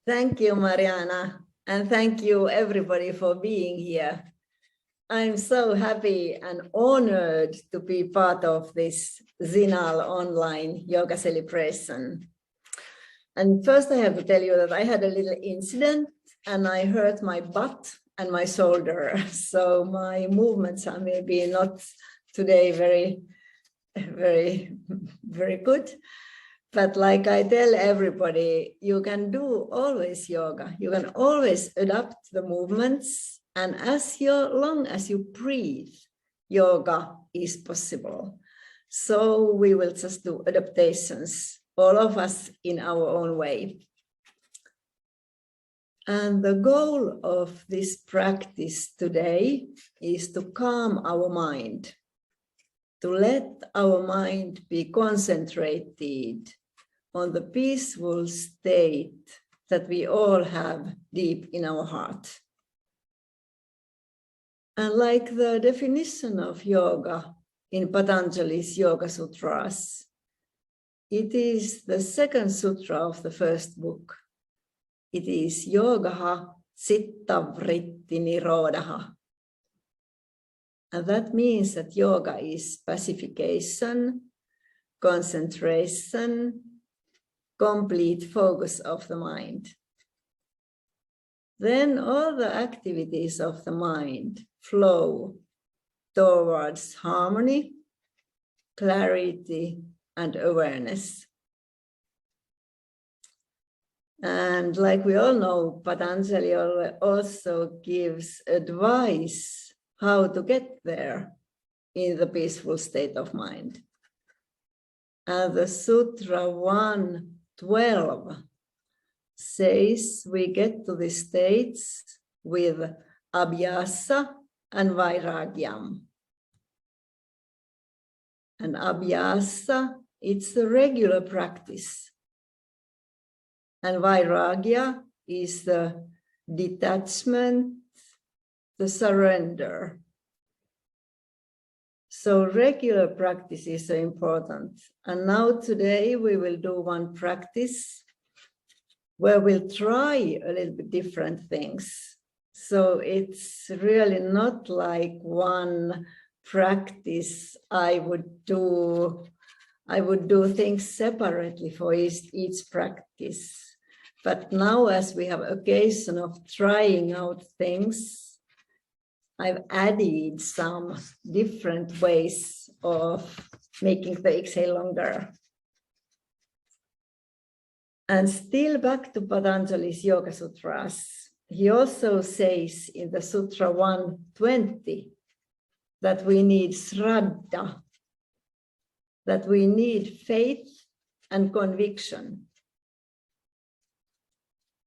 Thank you, Mariana, and thank you everybody for being here. I'm so happy and honored to be part of this Zinal online yoga celebration. And first I have to tell you that I had a little incident and I hurt my butt and my shoulder. So my movements are maybe not today very good. But like I tell everybody, you can do always yoga. You can always adapt the movements. And as long as you breathe, yoga is possible. So we will just do adaptations, all of us in our own way. And the goal of this practice today is to calm our mind, to let our mind be concentrated on the peaceful state that we all have deep in our heart. And like the definition of yoga in Patanjali's Yoga Sutras, it is the second sutra of the first book. It is yogaha citta vritti nirodha. And that means that yoga is pacification, concentration, complete focus of the mind. Then all the activities of the mind flow towards harmony, clarity, and awareness. And like we all know, Patanjali also gives advice how to get there in the peaceful state of mind. And the Sutra 112 says we get to these states with abhyasa and vairagyam. And abhyasa, it's a regular practice. And vairagya is the detachment, the surrender. So regular practices are important. And now today we will do one practice where we'll try a little bit different things. So it's really not like one practice I would do things separately for each practice. But now as we have occasion of trying out things, I've added some different ways of making the exhale longer. And still back to Patanjali's Yoga Sutras, he also says in the Sutra 120 that we need shraddha, that we need faith and conviction.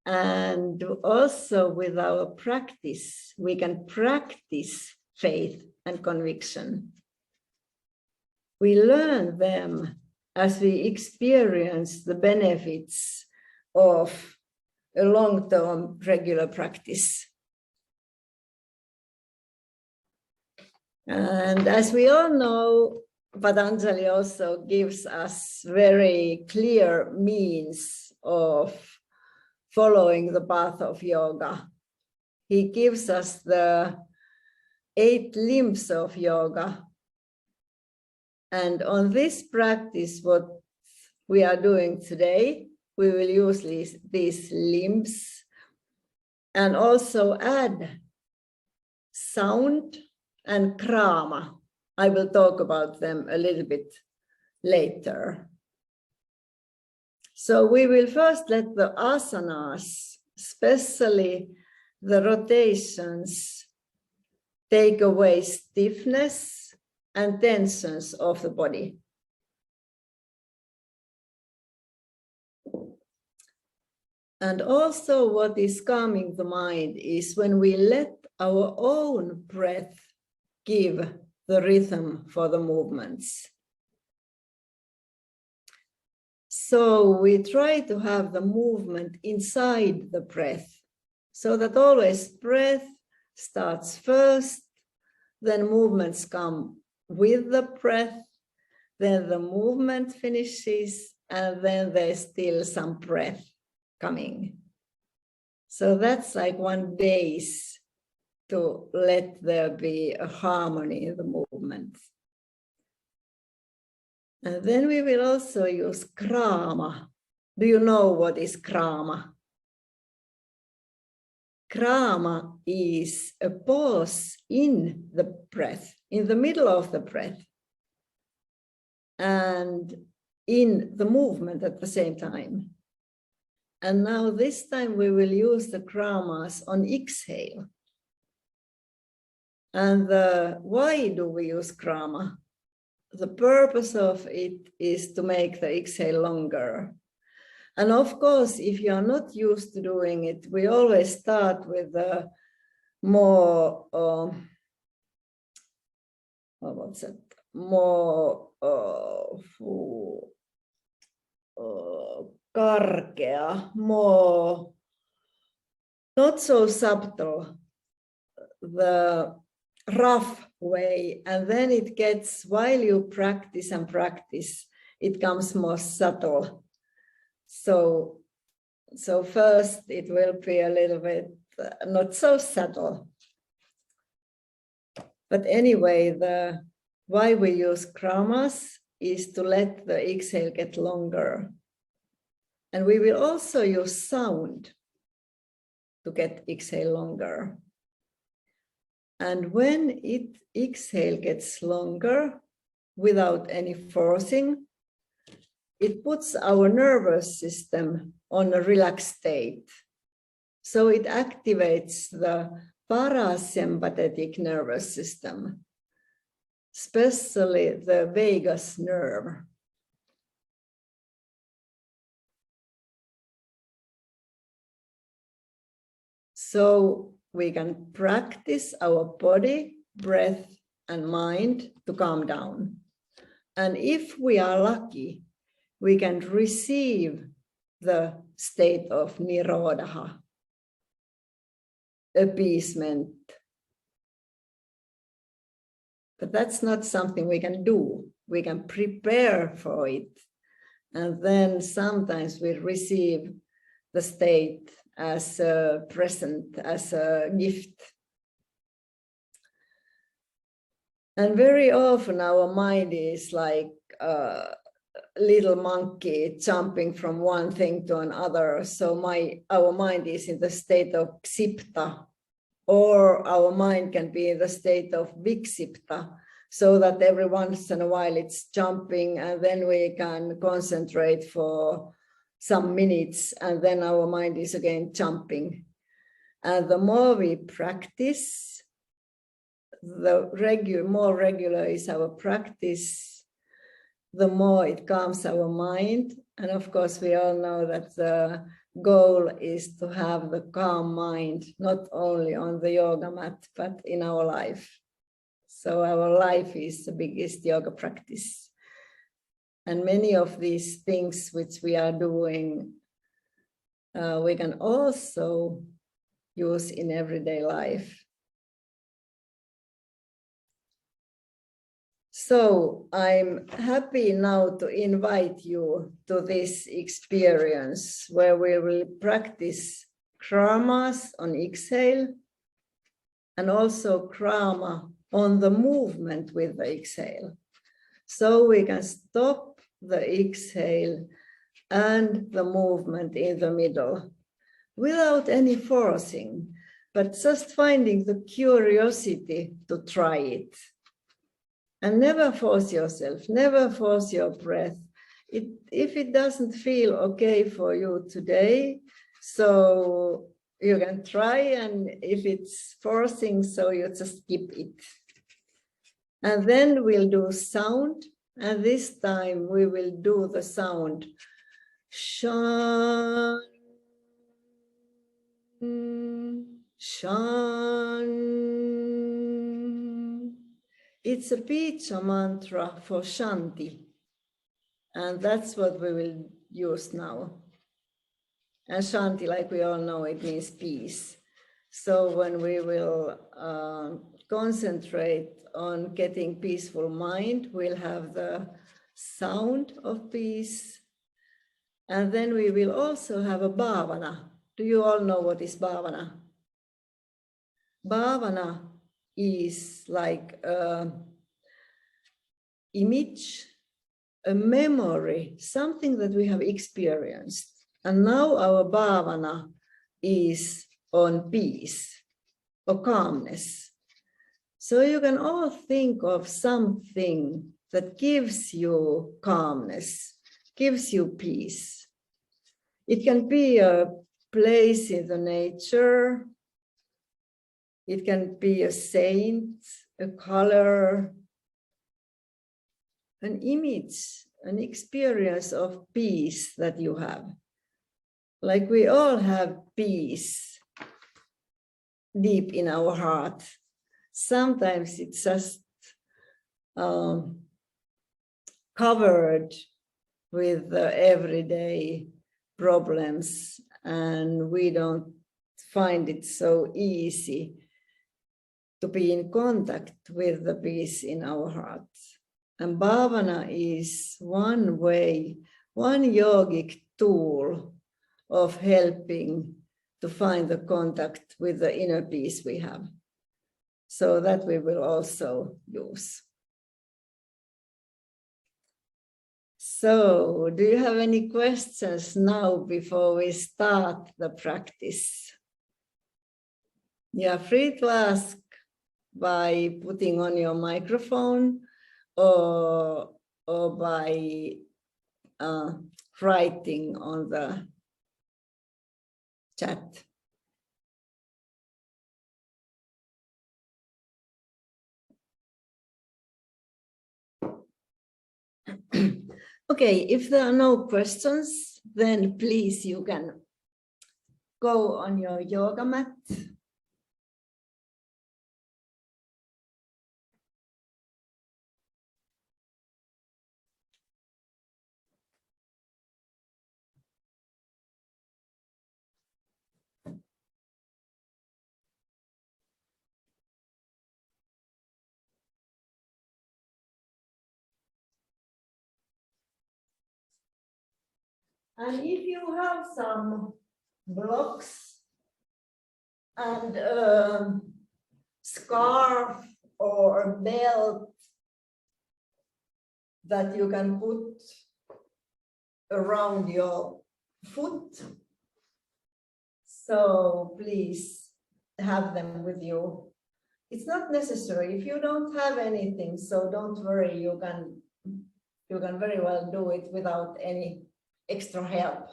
And also with our practice, we can practice faith and conviction. We learn them as we experience the benefits of a long-term regular practice. And as we all know, Patanjali also gives us very clear means of following the path of yoga. He gives us the 8 limbs of yoga. And on this practice, what we are doing today, we will use these limbs and also add sound and krama. I will talk about them a little bit later. So we will first let the asanas, especially the rotations, take away stiffness and tensions of the body. And also what is calming the mind is when we let our own breath give the rhythm for the movements. So we try to have the movement inside the breath, so that always breath starts first, then movements come with the breath, then the movement finishes, and then there's still some breath coming. So that's like one base to let there be a harmony in the movement. And then we will also use krama. Do you know what is krama? Krama is a pause in the breath, in the middle of the breath, and in the movement at the same time. And now this time we will use the kramas on exhale. And why do we use krama? The purpose of it is to make the exhale longer. And of course, if you are not used to doing it, we always start with the more, more karkea, more, not so subtle, the rough way, and then it gets, while you practice and practice, it comes more subtle. So first it will be a little bit not so subtle. But anyway, why we use kramas is to let the exhale get longer. And we will also use sound to get exhale longer. And when exhale gets longer without any forcing, it puts our nervous system on a relaxed state. So it activates the parasympathetic nervous system, especially the vagus nerve. So we can practice our body, breath, and mind to calm down. And if we are lucky, we can receive the state of nirodha, appeasement. But that's not something we can do. We can prepare for it. And then sometimes we receive the state as a present, as a gift. And very often our mind is like a little monkey jumping from one thing to another. So our mind is in the state of ksipta, or our mind can be in the state of viksipta, so that every once in a while it's jumping, and then we can concentrate for some minutes, and then our mind is again jumping. And the more we practice, the more regular is our practice, the more it calms our mind. And of course, we all know that the goal is to have the calm mind, not only on the yoga mat, but in our life. So our life is the biggest yoga practice. And many of these things which we are doing, we can also use in everyday life. So I'm happy now to invite you to this experience where we will practice kramas on exhale and also krama on the movement with the exhale. So we can stop the exhale and the movement in the middle without any forcing, but just finding the curiosity to try it. And never force yourself, never force your breath. If it doesn't feel okay for you today, so you can try, and if it's forcing, so you just skip it. And then we'll do sound, and this time we will do the sound shan, shan. It's a Picha mantra for Shanti, and that's what we will use now. And Shanti, like we all know, it means peace. So when we will concentrate on getting peaceful mind, we'll have the sound of peace. And then we will also have a bhavana, Do you all know what is bhavana? Bhavana is like an image, a memory, something that we have experienced. And now our bhavana is on peace or calmness. So you can all think of something that gives you calmness, gives you peace. It can be a place in the nature. It can be a saint, a color, an image, an experience of peace that you have. Like we all have peace deep in our heart. Sometimes it's just covered with the everyday problems, and we don't find it so easy to be in contact with the peace in our hearts. And bhavana is one way, one yogic tool of helping to find the contact with the inner peace we have. So that we will also use. So, do you have any questions now before we start the practice? You are free to ask by putting on your microphone or by writing on the chat. Okay, if there are no questions, then please you can go on your yoga mat. And if you have some blocks and a scarf or a belt that you can put around your foot, so please have them with you. It's not necessary if you don't have anything, so don't worry, you can very well do it without any extra help.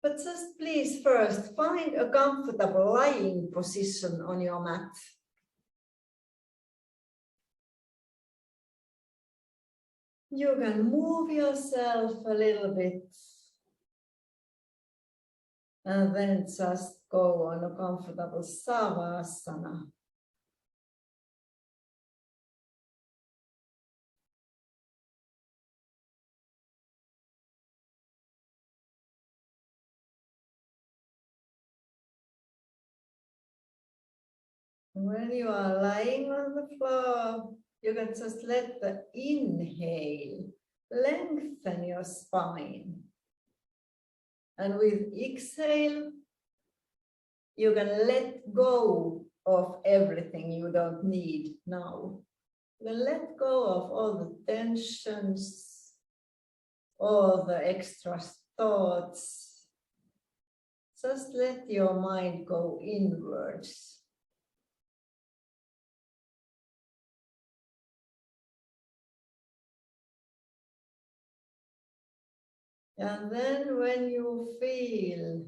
But just please first find a comfortable lying position on your mat. You can move yourself a little bit and then just go on a comfortable savasana. When you are lying on the floor, you can just let the inhale lengthen your spine. And with exhale, you can let go of everything you don't need now. You can let go of all the tensions, all the extra thoughts. Just let your mind go inwards. And then when you feel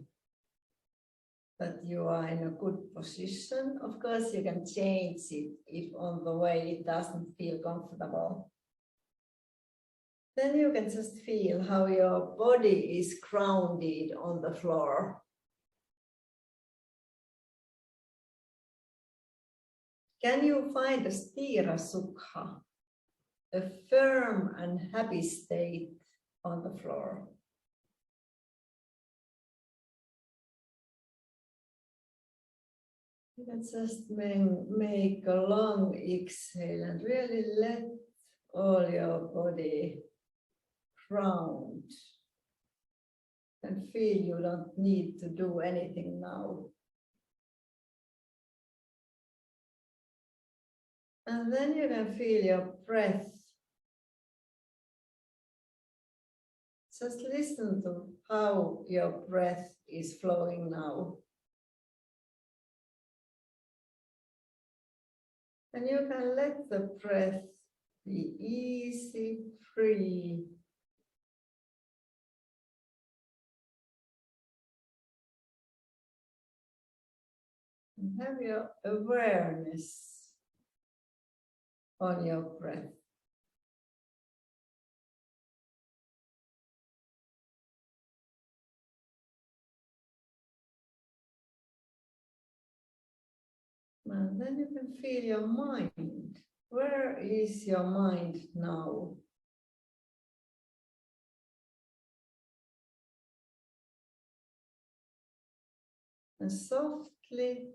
that you are in a good position, of course you can change it if on the way it doesn't feel comfortable. Then you can just feel how your body is grounded on the floor. Can you find a sthira sukha, a firm and happy state on the floor? You can just make a long exhale and really let all your body ground and feel you don't need to do anything now. And then you can feel your breath. Just listen to how your breath is flowing now. And you can let the breath be easy, free. And have your awareness on your breath. And then you can feel your mind. Where is your mind now? And softly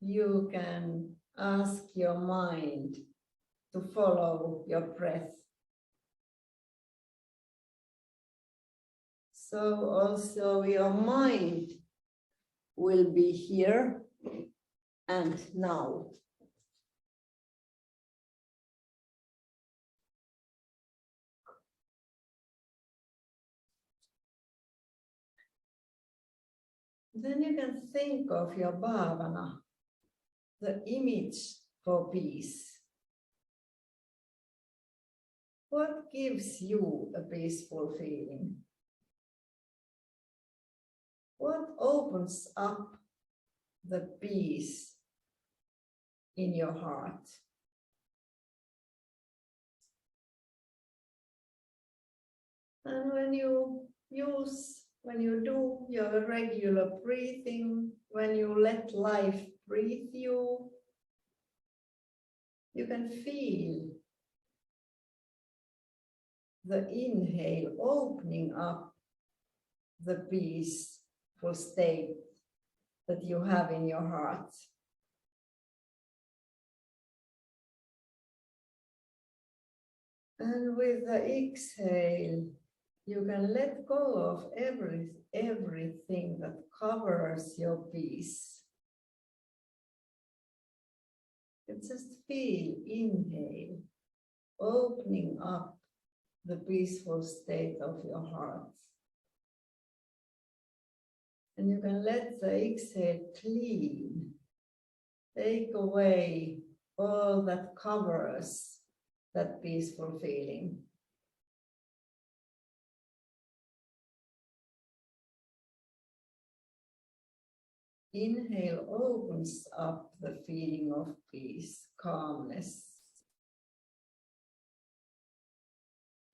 you can ask your mind to follow your breath. So also your mind will be here and now. Then you can think of your bhavana, the image for peace. What gives you a peaceful feeling? What opens up the peace in your heart? And when you do your regular breathing, when you let life breathe you, you can feel the inhale opening up the peaceful state that you have in your heart. And with the exhale, you can let go of everything that covers your peace. You just feel inhale, opening up the peaceful state of your heart. And you can let the exhale clean, take away all that covers that peaceful feeling. Inhale opens up the feeling of peace, calmness.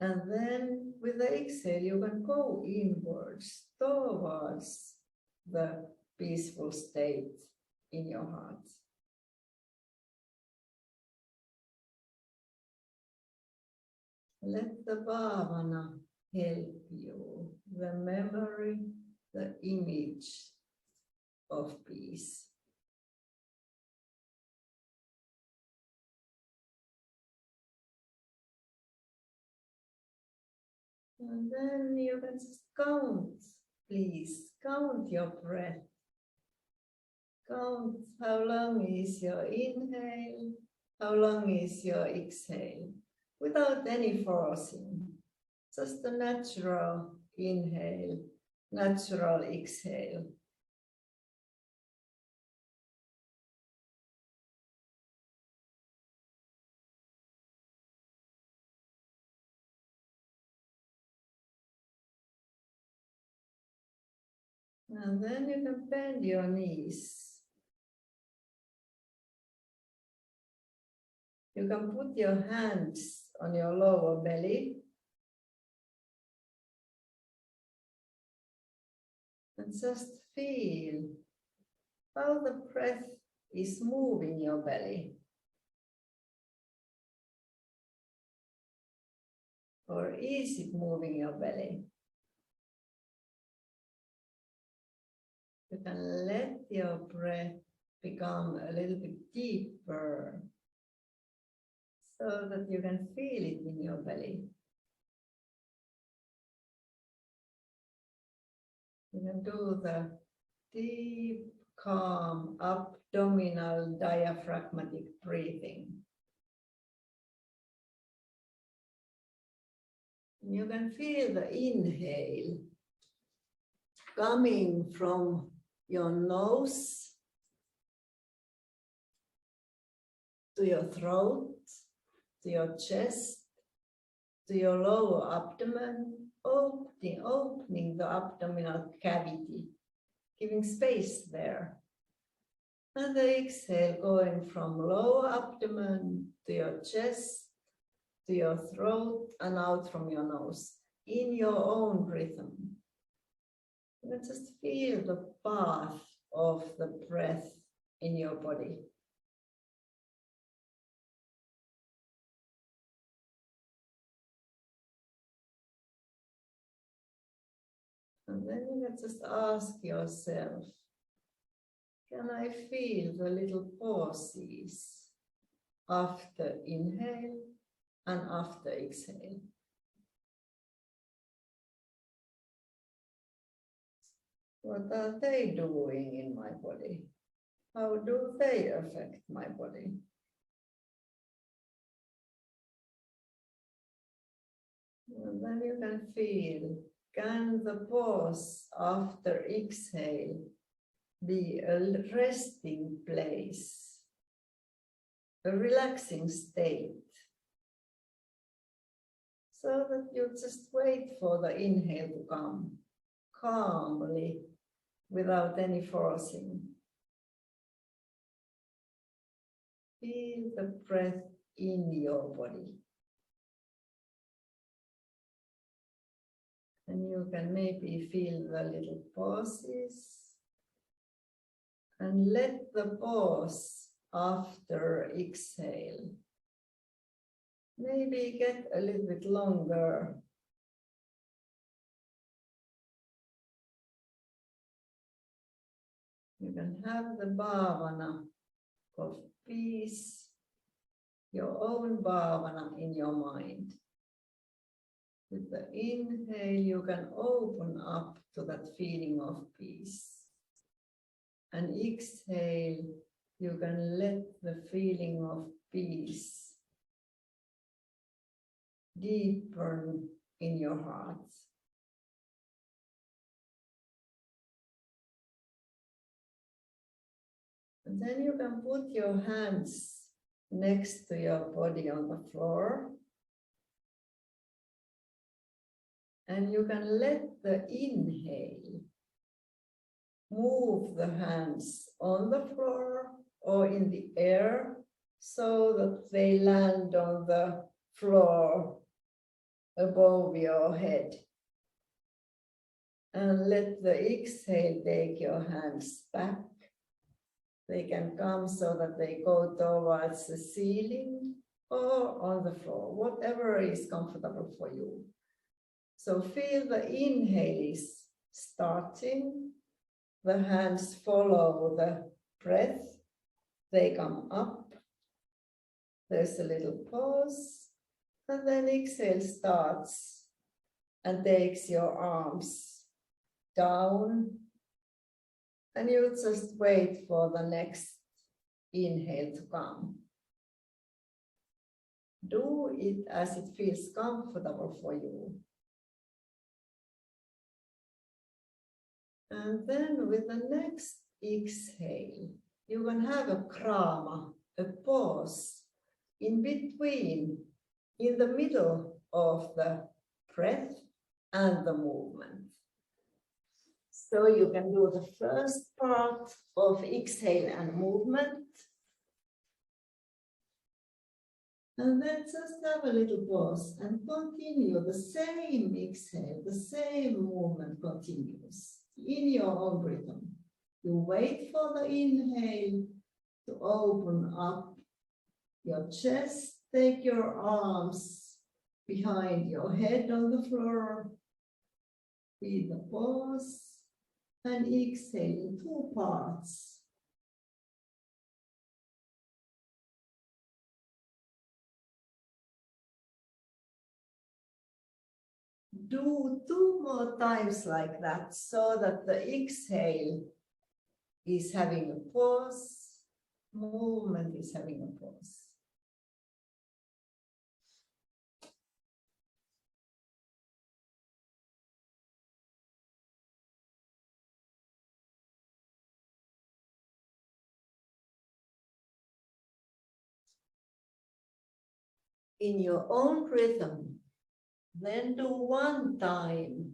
And then with the exhale, you can go inwards towards the peaceful state in your heart. Let the bhavana help you, the memory, the image of peace. And then you can just count, please, count your breath. Count how long is your inhale, how long is your exhale, without any forcing. Just a natural inhale, natural exhale. And then you can bend your knees. You can put your hands on your lower belly. And just feel how the breath is moving your belly. Or is it moving your belly? You can let your breath become a little bit deeper so that you can feel it in your belly. You can do the deep, calm, abdominal diaphragmatic breathing. You can feel the inhale coming from your nose to your throat, to your chest, to your lower abdomen, opening the abdominal cavity, giving space there. And the exhale going from lower abdomen to your chest, to your throat, and out from your nose, in your own rhythm. You can just feel the path of the breath in your body. And then you can just ask yourself, can I feel the little pauses after inhale and after exhale? What are they doing in my body? How do they affect my body? And then you can feel, can the pause after exhale be a resting place, a relaxing state, so that you just wait for the inhale to come calmly without any forcing. Feel the breath in your body. And you can maybe feel the little pauses and let the pause after exhale maybe get a little bit longer. You can have the bhavana of peace, your own bhavana in your mind. With the inhale, you can open up to that feeling of peace. And exhale, you can let the feeling of peace deepen in your heart. And then you can put your hands next to your body on the floor. And you can let the inhale move the hands on the floor or in the air so that they land on the floor above your head. And let the exhale take your hands back. They can come so that they go towards the ceiling or on the floor, whatever is comfortable for you. So feel the inhale is starting. The hands follow the breath. They come up. There's a little pause. And then exhale starts and takes your arms down. And you just wait for the next inhale to come. Do it as it feels comfortable for you. And then with the next exhale, you can have a krama, a pause in between, in the middle of the breath and the movement. So you can do the first part of exhale and movement. And then just have a little pause and continue the same exhale, the same movement continues in your own rhythm. You wait for the inhale to open up your chest, take your arms behind your head on the floor, feel the pause, and exhale in two parts. Do 2 more times like that, so that the exhale is having a pause, movement is having a pause. In your own rhythm, then do 1 time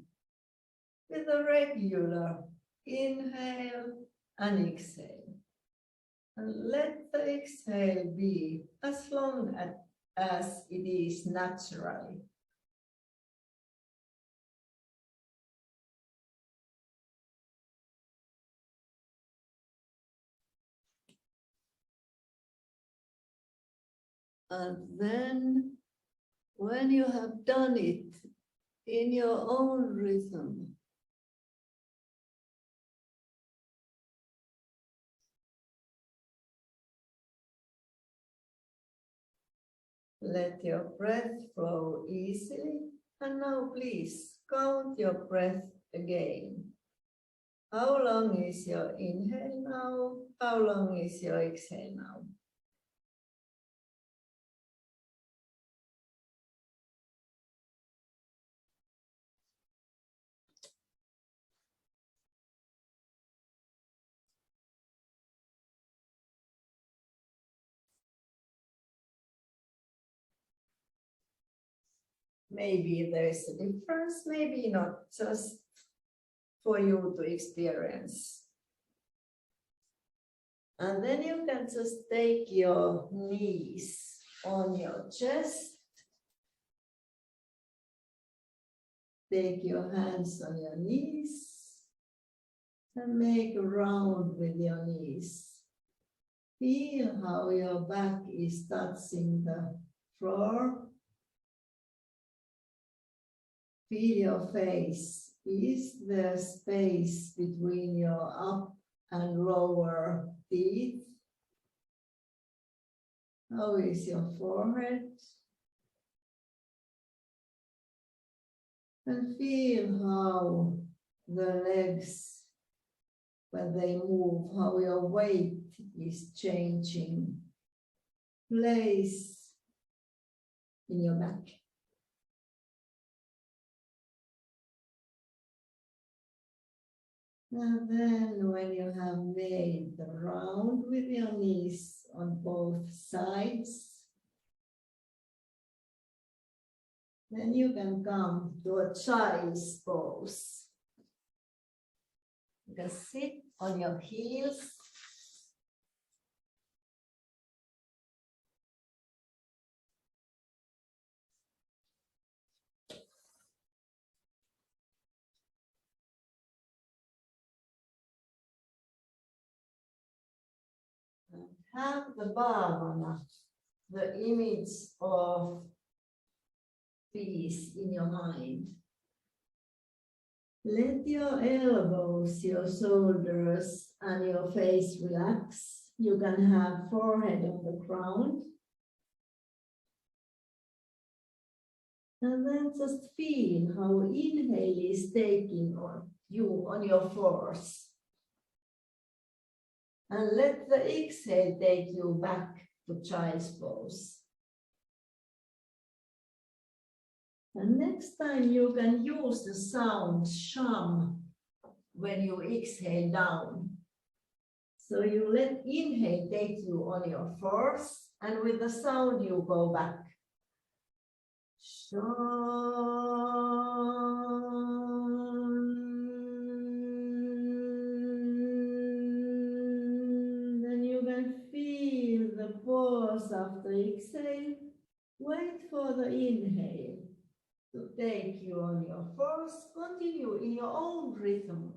with a regular inhale and exhale. And let the exhale be as long as it is naturally. And then when you have done it in your own rhythm, let your breath flow easily. And now please count your breath again. How long is your inhale now? How long is your exhale now? Maybe there is a difference, maybe not, just for you to experience. And then you can just take your knees on your chest. Take your hands on your knees and make a round with your knees. Feel how your back is touching the floor. Feel your face. Is there space between your up and lower teeth? How is your forehead? And feel how the legs, when they move, how your weight is changing place in your back. And then when you have made the round with your knees on both sides, then you can come to a child's pose. You can sit on your heels. And have the bhavana, the image of peace in your mind. Let your elbows, your shoulders, and your face relax. You can have forehead on the ground. And then just feel how inhale is taking on you, on your force. And let the exhale take you back to child's pose. And next time you can use the sound sham when you exhale down. So you let inhale take you on your force, and with the sound you go back. Sham. Then you can feel the pause after exhale. Wait for the inhale to take you on your force. Continue in your own rhythm.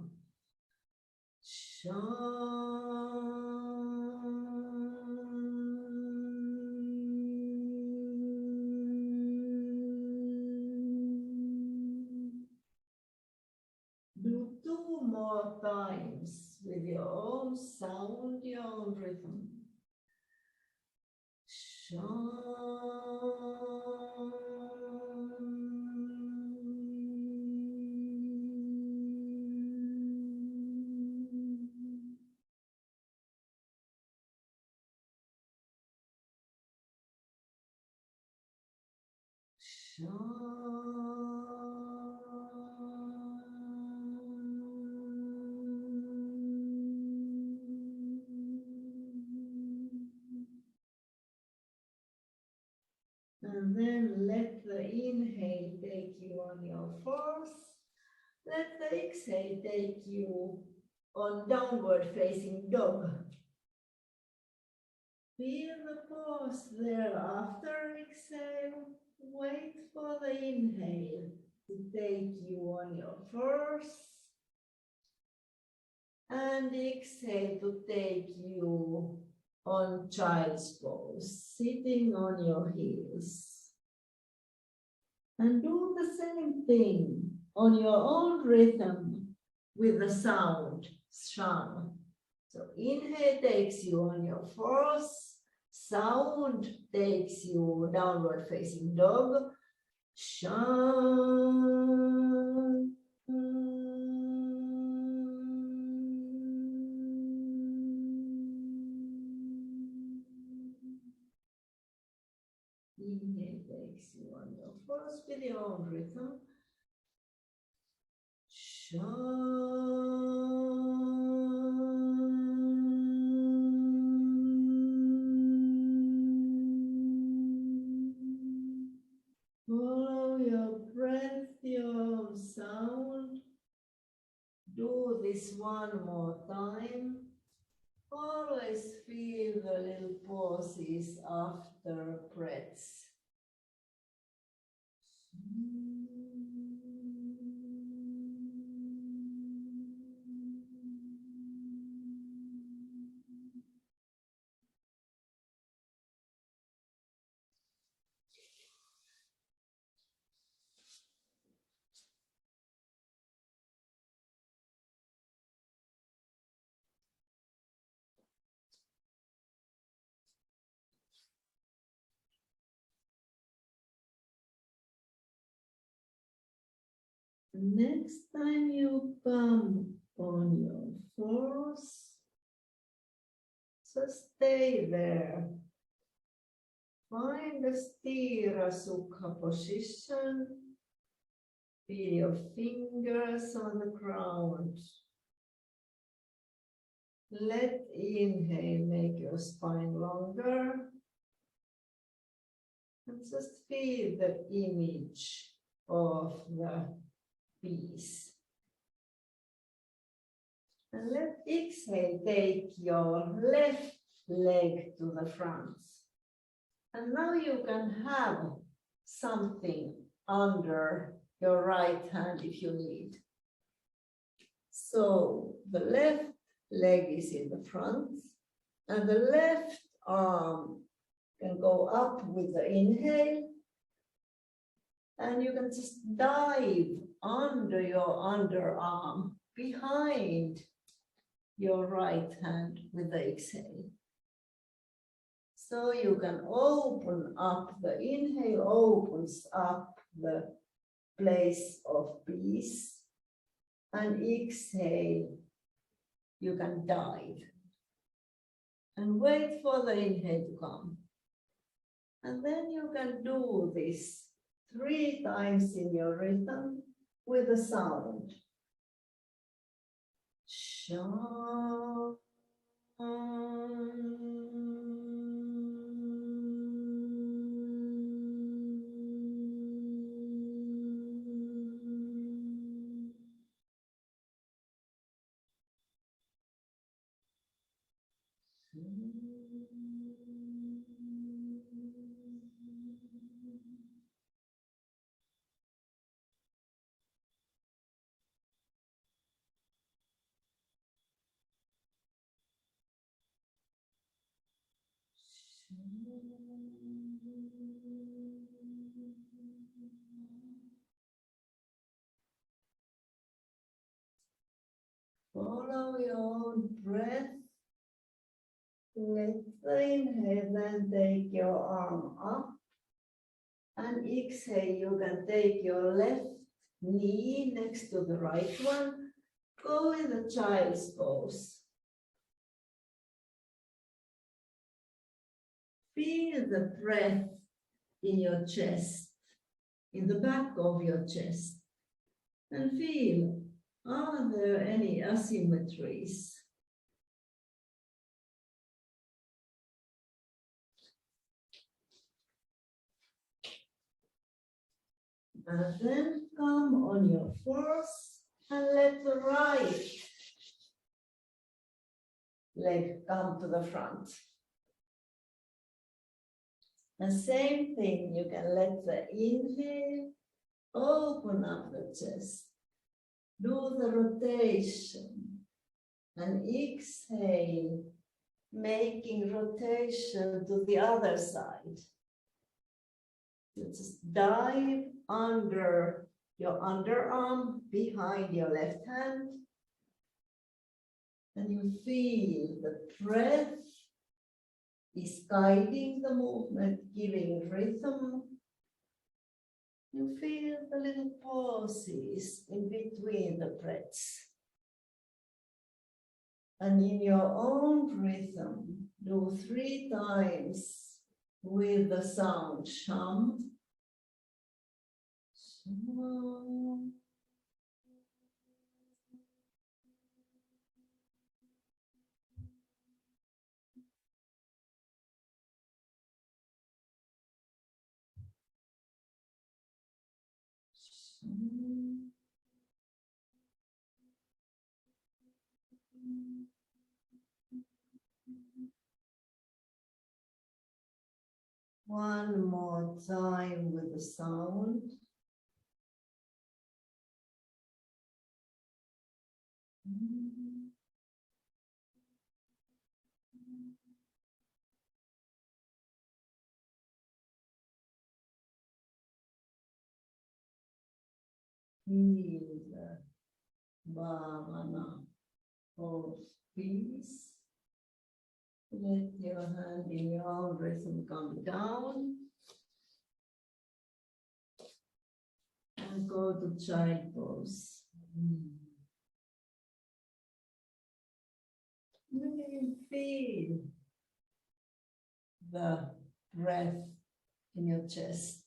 Do 2 more times with your own sound, your own rhythm. And then let the inhale take you on your force. Let the exhale take you on downward facing dog. Feel the pause there after exhale. Wait for the inhale to take you on your force. And exhale to take you on child's pose, sitting on your heels. And do the same thing on your own rhythm with the sound, shang. So inhale takes you on your force, sound takes you downward facing dog, shang. Inhale takes you on your force with your own rhythm. Follow your breath, your sound. Do this one more time. Always feel the little pauses after breaths. Next time you come on your force, so stay there. Find a sthira sukha position. Feel your fingers on the ground. Let inhale make your spine longer. And just feel the image of the peace. And let exhale take your left leg to the front. And now you can have something under your right hand if you need. So the left leg is in the front and the left arm can go up with the inhale. And you can just dive under your underarm behind your right hand with the exhale. So you can open up, the inhale opens up the place of peace, and exhale, you can dive. And wait for the inhale to come. And then you can do this 3 times in your rhythm with a sound. Sha. Follow your own breath. Let the inhale then take your arm up. And exhale, you can take your left knee next to the right one. Go in the child's pose. Feel the breath in your chest. in the back of your chest and feel, are there any asymmetries? And then come on your force and let the right leg come to the front. And same thing, you can let the inhale open up the chest. Do the rotation and exhale, making rotation to the other side. You just dive under your underarm behind your left hand. And you feel the breath is guiding the movement, giving rhythm. You feel the little pauses in between the breaths. And in your own rhythm, do 3 times with the sound sham. Sham. One more time with the sound. Feel the bhavana of peace. Let your hand in your own rhythm come down. And go to child pose. You can feel the breath in your chest.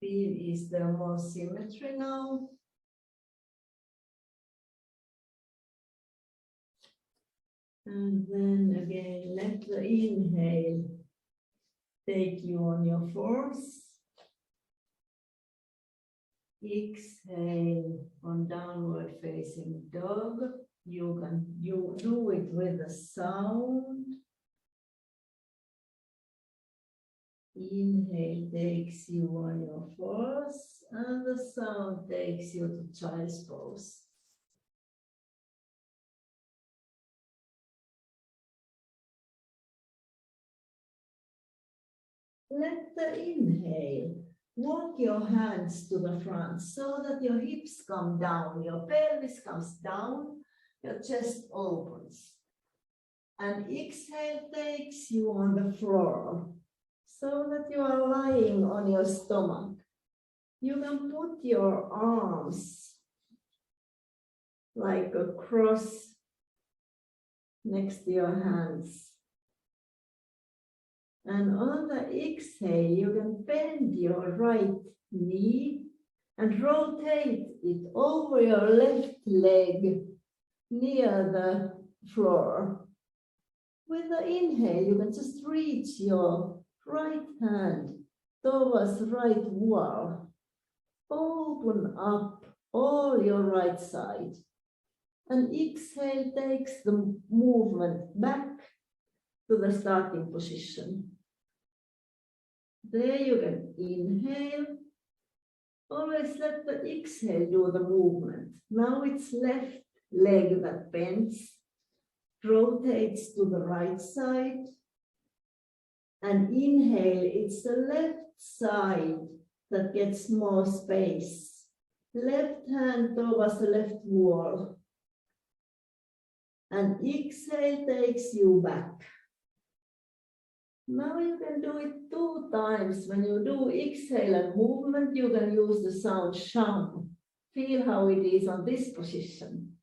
Feel, is there more symmetry now? And then again, let the inhale take you on your force. Exhale on downward facing dog. You do it with a sound. Inhale takes you on your force, and the sound takes you to child's pose. Let the inhale walk your hands to the front so that your hips come down, your pelvis comes down, your chest opens. And exhale takes you on the floor so that you are lying on your stomach. You can put your arms like a cross next to your hands. And on the exhale, you can bend your right knee and rotate it over your left leg near the floor. With the inhale, you can just reach your right hand towards the right wall. Open up all your right side. And exhale takes the movement back to the starting position. There you can inhale. Always let the exhale do the movement. Now it's left leg that bends, rotates to the right side. And inhale, it's the left side that gets more space. Left hand towards the left wall. And exhale takes you back. Now you can do it 2 times. When you do exhale and movement, you can use the sound sham. Feel how it is on this position.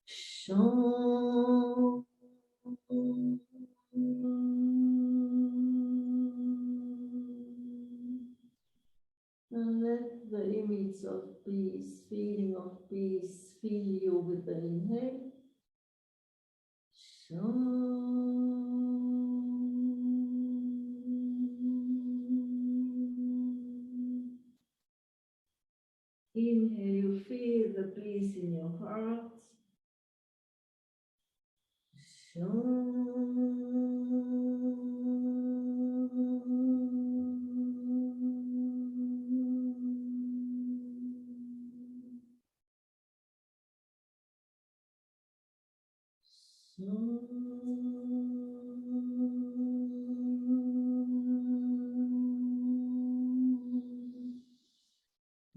Sham. And let the image of peace, feeling of peace, fill you with the inhale. Inhale, you feel the peace in your heart.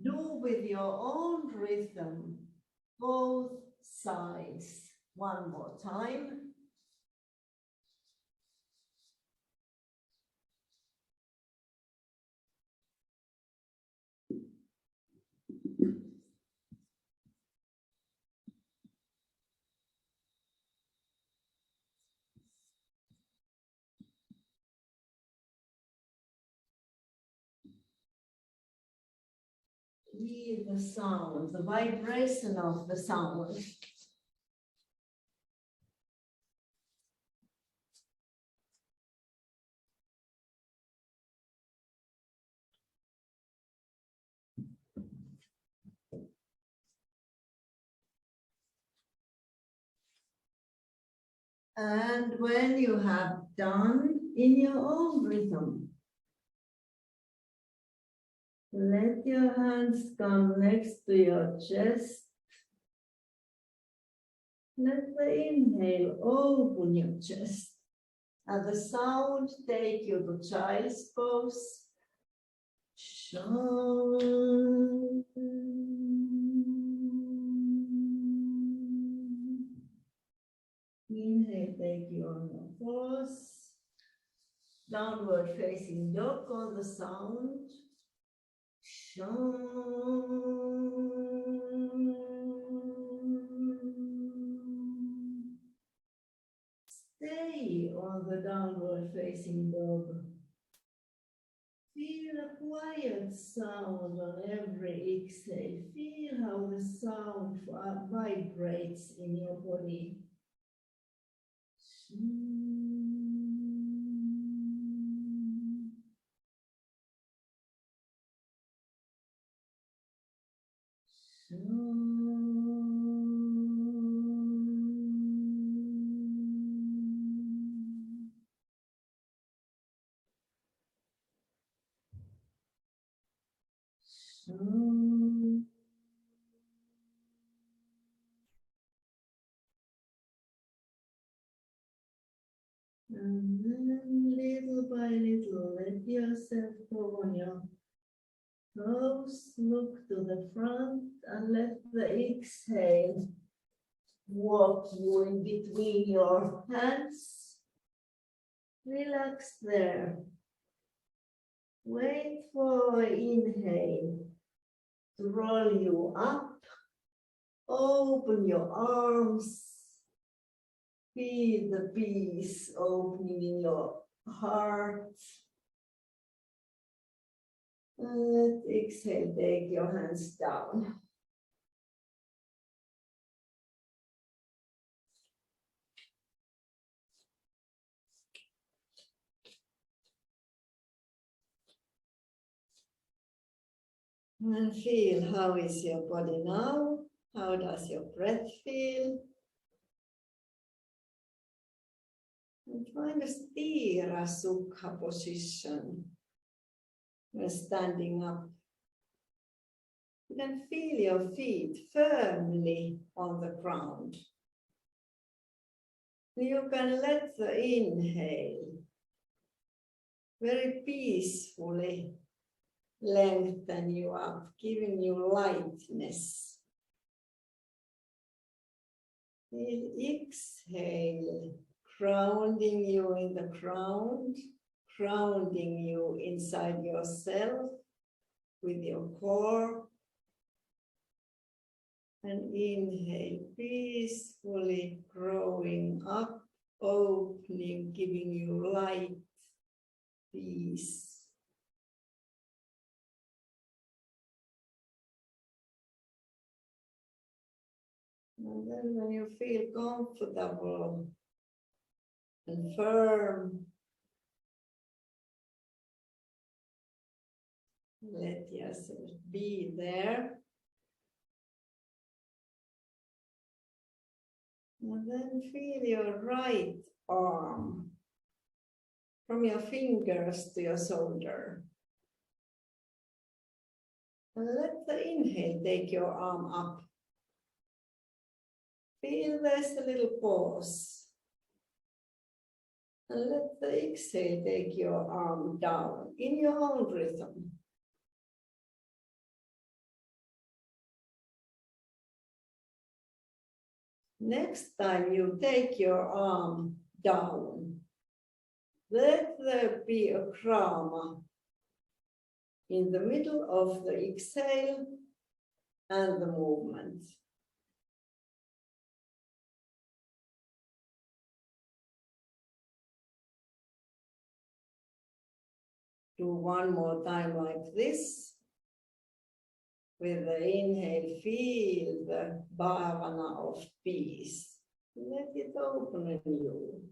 Do with your own rhythm, both sides. One more time. Hear the sound, the vibration of the sound. And when you have done in your own rhythm, let your hands come next to your chest. Let the inhale open your chest. And the sound take you to child's pose. Inhale, take you on your pose. Downward facing dog on the sound. Stay on the downward facing dog. Feel a quiet sound on every exhale. Feel how the sound vibrates in your body. And then little by little, let yourself go on your toes, look to the front, and let the exhale walk you in between your hands. Relax there. Wait for inhale to roll you up. Open your arms. Feel the peace opening in your heart. And let exhale, take your hands down. And feel how is your body now? How does your breath feel? And find a stira sukha position. When standing up. You can feel your feet firmly on the ground. You can let the inhale very peacefully lengthen you up, giving you lightness. Feel exhale, grounding you in the ground, grounding you inside yourself with your core. And inhale, peacefully growing up, opening, giving you light, peace. And then when you feel comfortable and firm, let yourself be there. And then feel your right arm from your fingers to your shoulder. And let the inhale take your arm up. Feel there's a little pause. And let the exhale take your arm down in your own rhythm. Next time you take your arm down, let there be a krama in the middle of the exhale and the movement. Do one more time like this. With the inhale, feel the bhavana of peace. Let it open in you.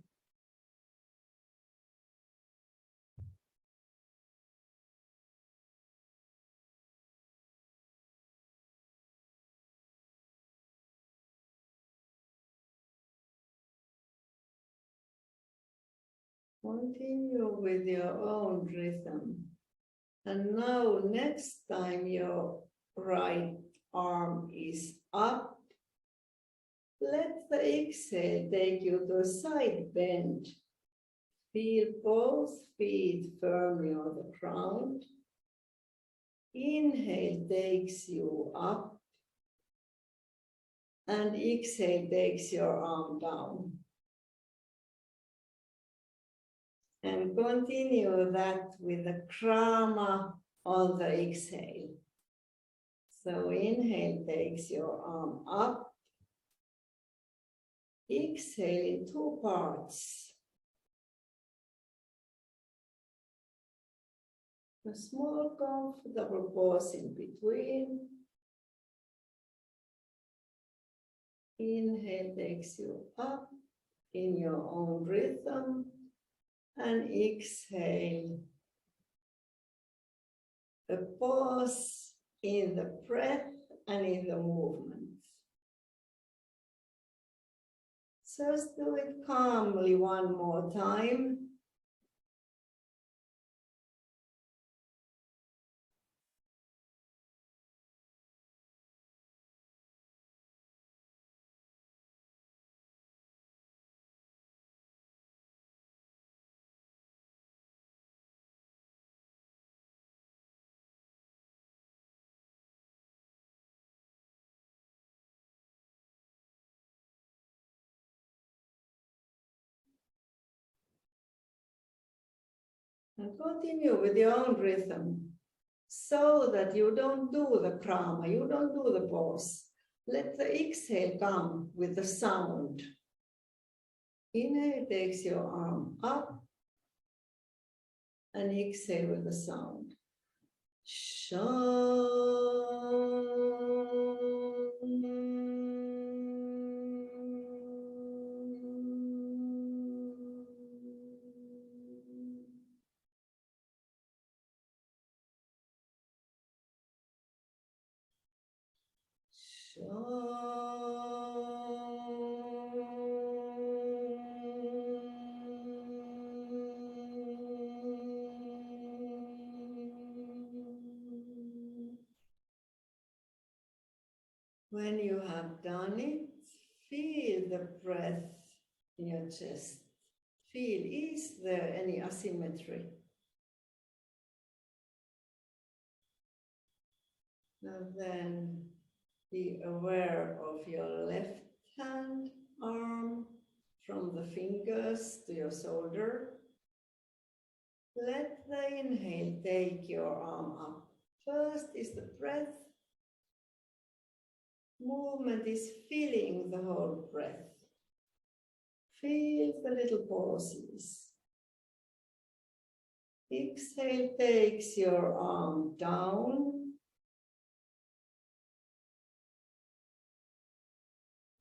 Continue with your own rhythm. And now, next time your right arm is up, let the exhale take you to a side bend. Feel both feet firmly on the ground. Inhale takes you up, and exhale takes your arm down. And continue that with the krama on the exhale. So inhale takes your arm up. Exhale in two parts. A small comfortable pause in between. Inhale takes you up in your own rhythm. And exhale, a pause in the breath and in the movement. Just do it calmly one more time. And continue with your own rhythm so that you don't do the krama, you don't do the pause. Let the exhale come with the sound. Inhale takes your arm up and exhale with the sound. When you have done it, feel the breath in your chest. Feel, is there any asymmetry? And then be aware of your left hand arm from the fingers to your shoulder. Let the inhale take your arm up. First is the breath. Movement is filling the whole breath. Feel the little pauses. Exhale takes your arm down.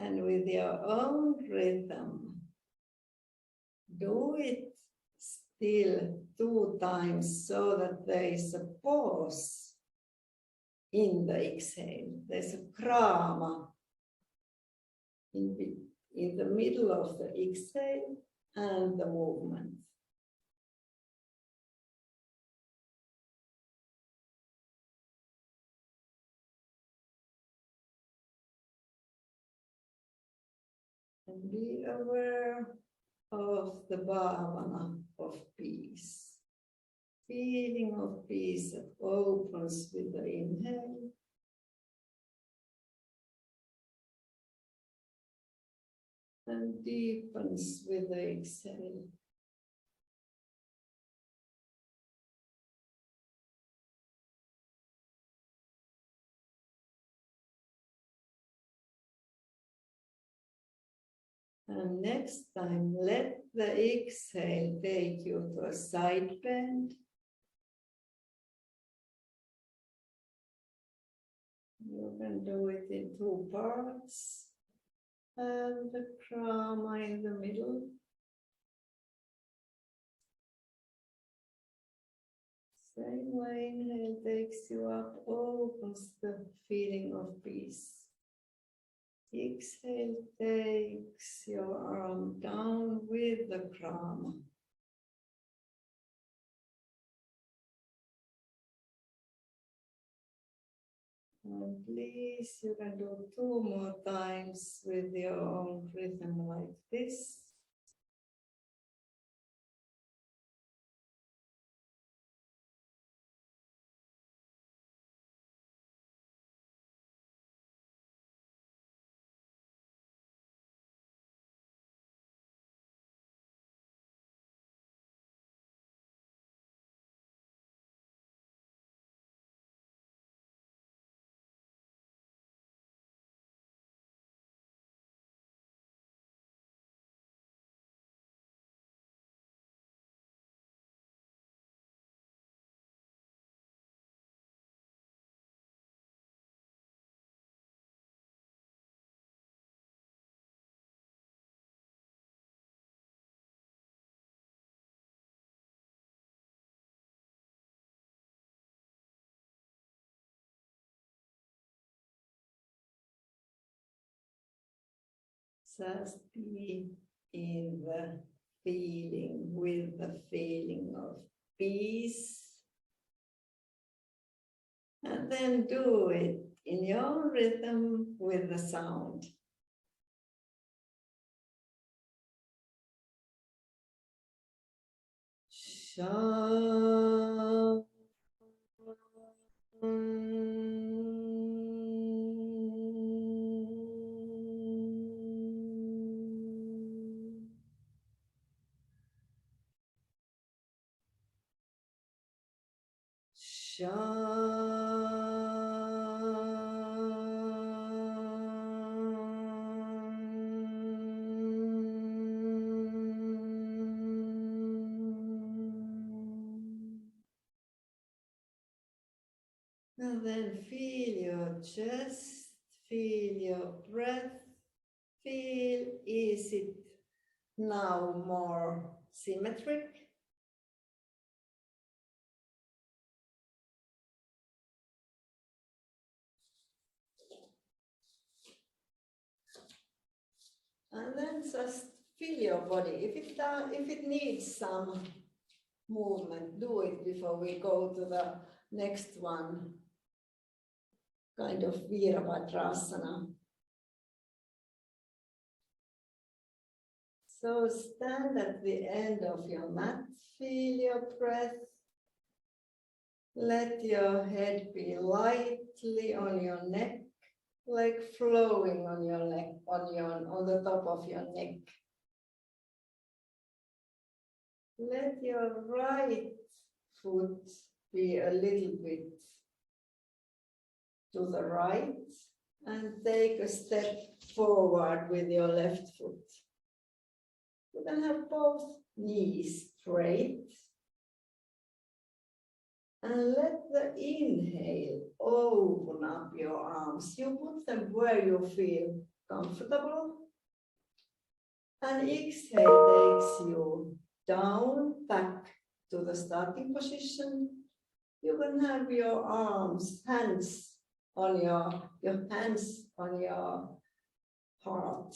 And with your own rhythm, do it still 2 times so that there is a pause in the exhale. There's a krama in the middle of the exhale and the movement. And be aware of the bhavana of peace. Feeling of peace that opens with the inhale. And deepens with the exhale. And next time, let the exhale take you to a side bend. You can do it in 2 parts. And the krama in the middle. Same way, inhale takes you up, opens the feeling of peace. Exhale takes your arm down with the krama. And please, you can do 2 more times with your own rhythm like this. Just be in the feeling, with the feeling of peace. And then do it in your rhythm with the sound. Sha. And then feel your chest, feel your breath, feel, is it now more symmetric? And then just feel your body. If it needs some movement, do it before we go to the next one, kind of Virabhadrasana. So stand at the end of your mat, feel your breath. Let your head be lightly on your neck, like flowing on your neck, on the top of your neck. Let your right foot be a little bit to the right and take a step forward with your left foot. You can have both knees straight. And let the inhale open up your arms. You put them where you feel comfortable. And exhale takes you down, back to the starting position. You can have your hands on your hands on your heart.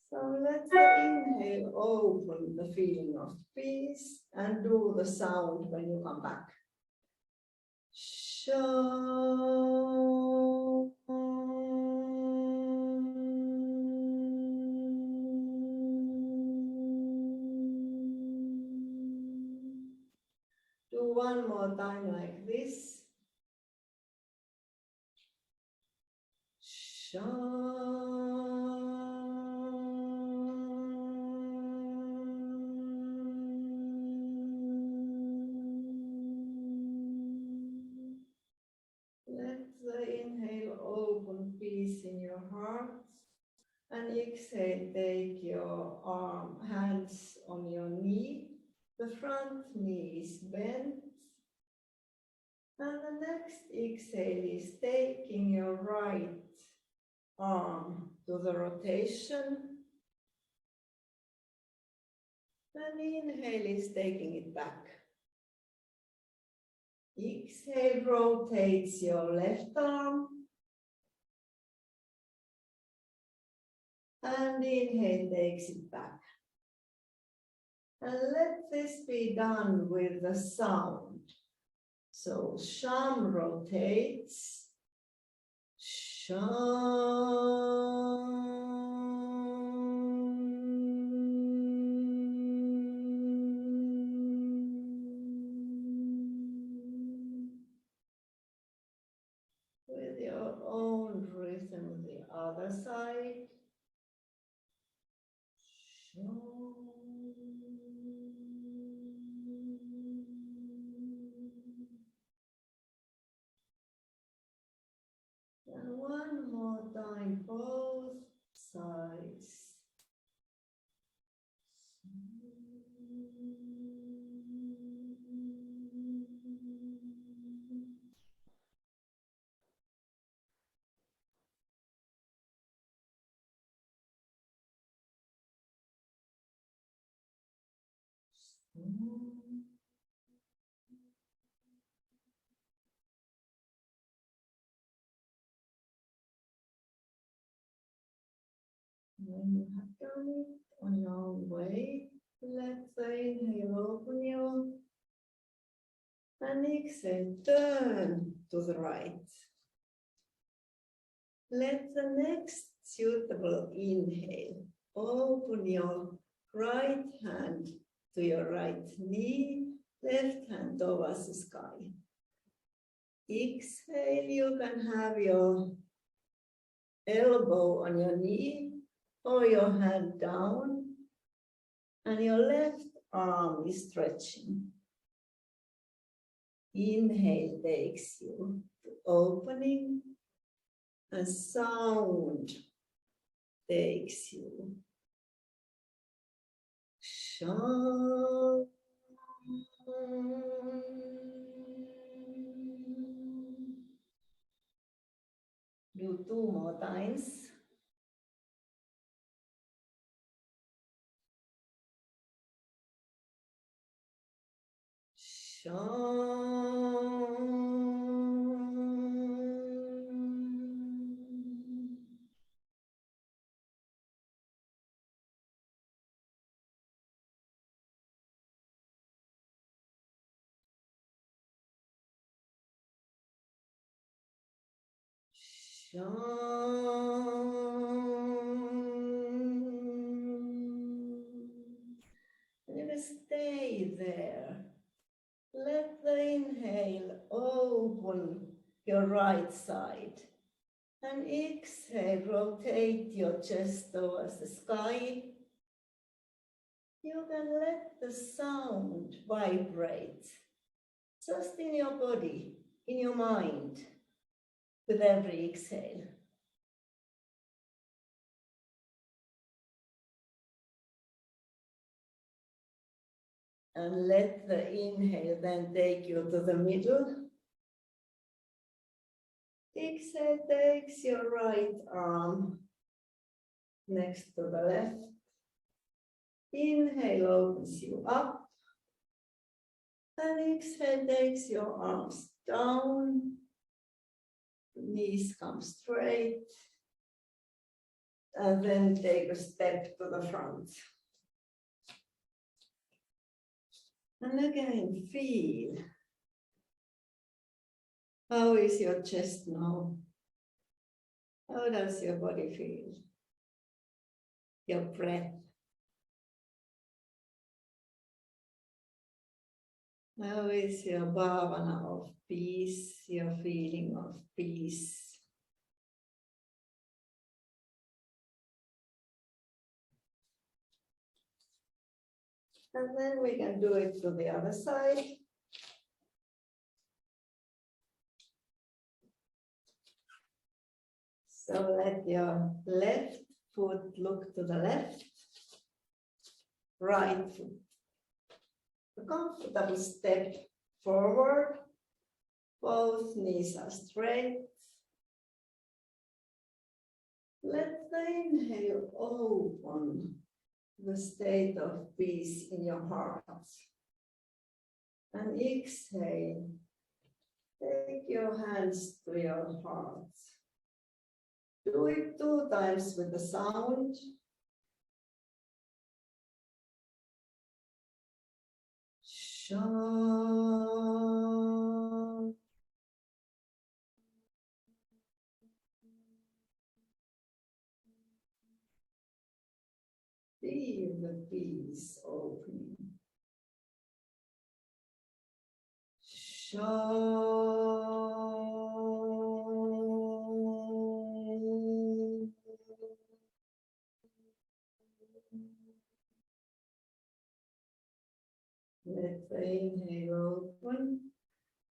So let's inhale, open the feeling of peace and do the sound when you come back. Do one more time like this. Let the inhale open peace in your heart, and exhale take your hands on your knee. The front knee is bent, and the next exhale is taking your right arm to the rotation, and inhale is taking it back. Exhale rotates your left arm, and inhale takes it back. And let this be done with the sound. So sham rotates, sham. With your own rhythm, the other side. Sham. And one more time, both sides. When you have done it on your own way, let the inhale open you, and exhale turn to the right. Let the next suitable inhale open your right hand to your right knee, left hand towards the sky. Exhale, you can have your elbow on your knee or your hand down, and your left arm is stretching. Inhale takes you to opening, and sound takes you. Sham. Do two more times. And you will stay there. Let the inhale open your right side, and exhale rotate your chest towards the sky. You can let the sound vibrate just in your body, in your mind, with every exhale. And let the inhale then take you to the middle. Exhale takes your right arm next to the left. Inhale opens you up. And exhale takes your arms down. Knees come straight. And then take a step to the front. And again, feel. How is your chest now? How does your body feel? Your breath. How is your bhavana of peace, your feeling of peace? And then we can do it to the other side. So let your left foot look to the left, right foot. A comfortable step forward. Both knees are straight. Let the inhale open the state of peace in your heart. And exhale, take your hands to your heart. Do it 2 times with the sound. Sha. Feel the peace opening. Let the inhale open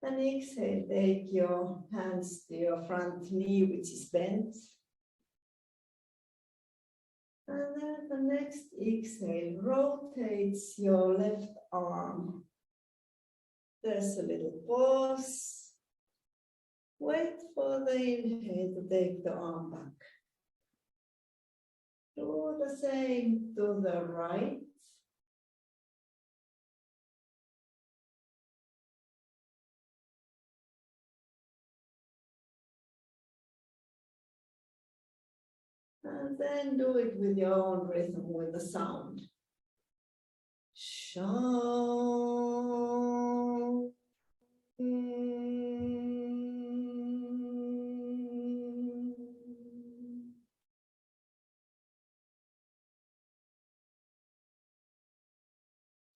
and exhale. Take your hands to your front knee, which is bent. And then the next exhale rotates your left arm. There's a little pause. Wait for the inhale to take the arm back. Do the same to the right. And then do it with your own rhythm, with the sound. Sha.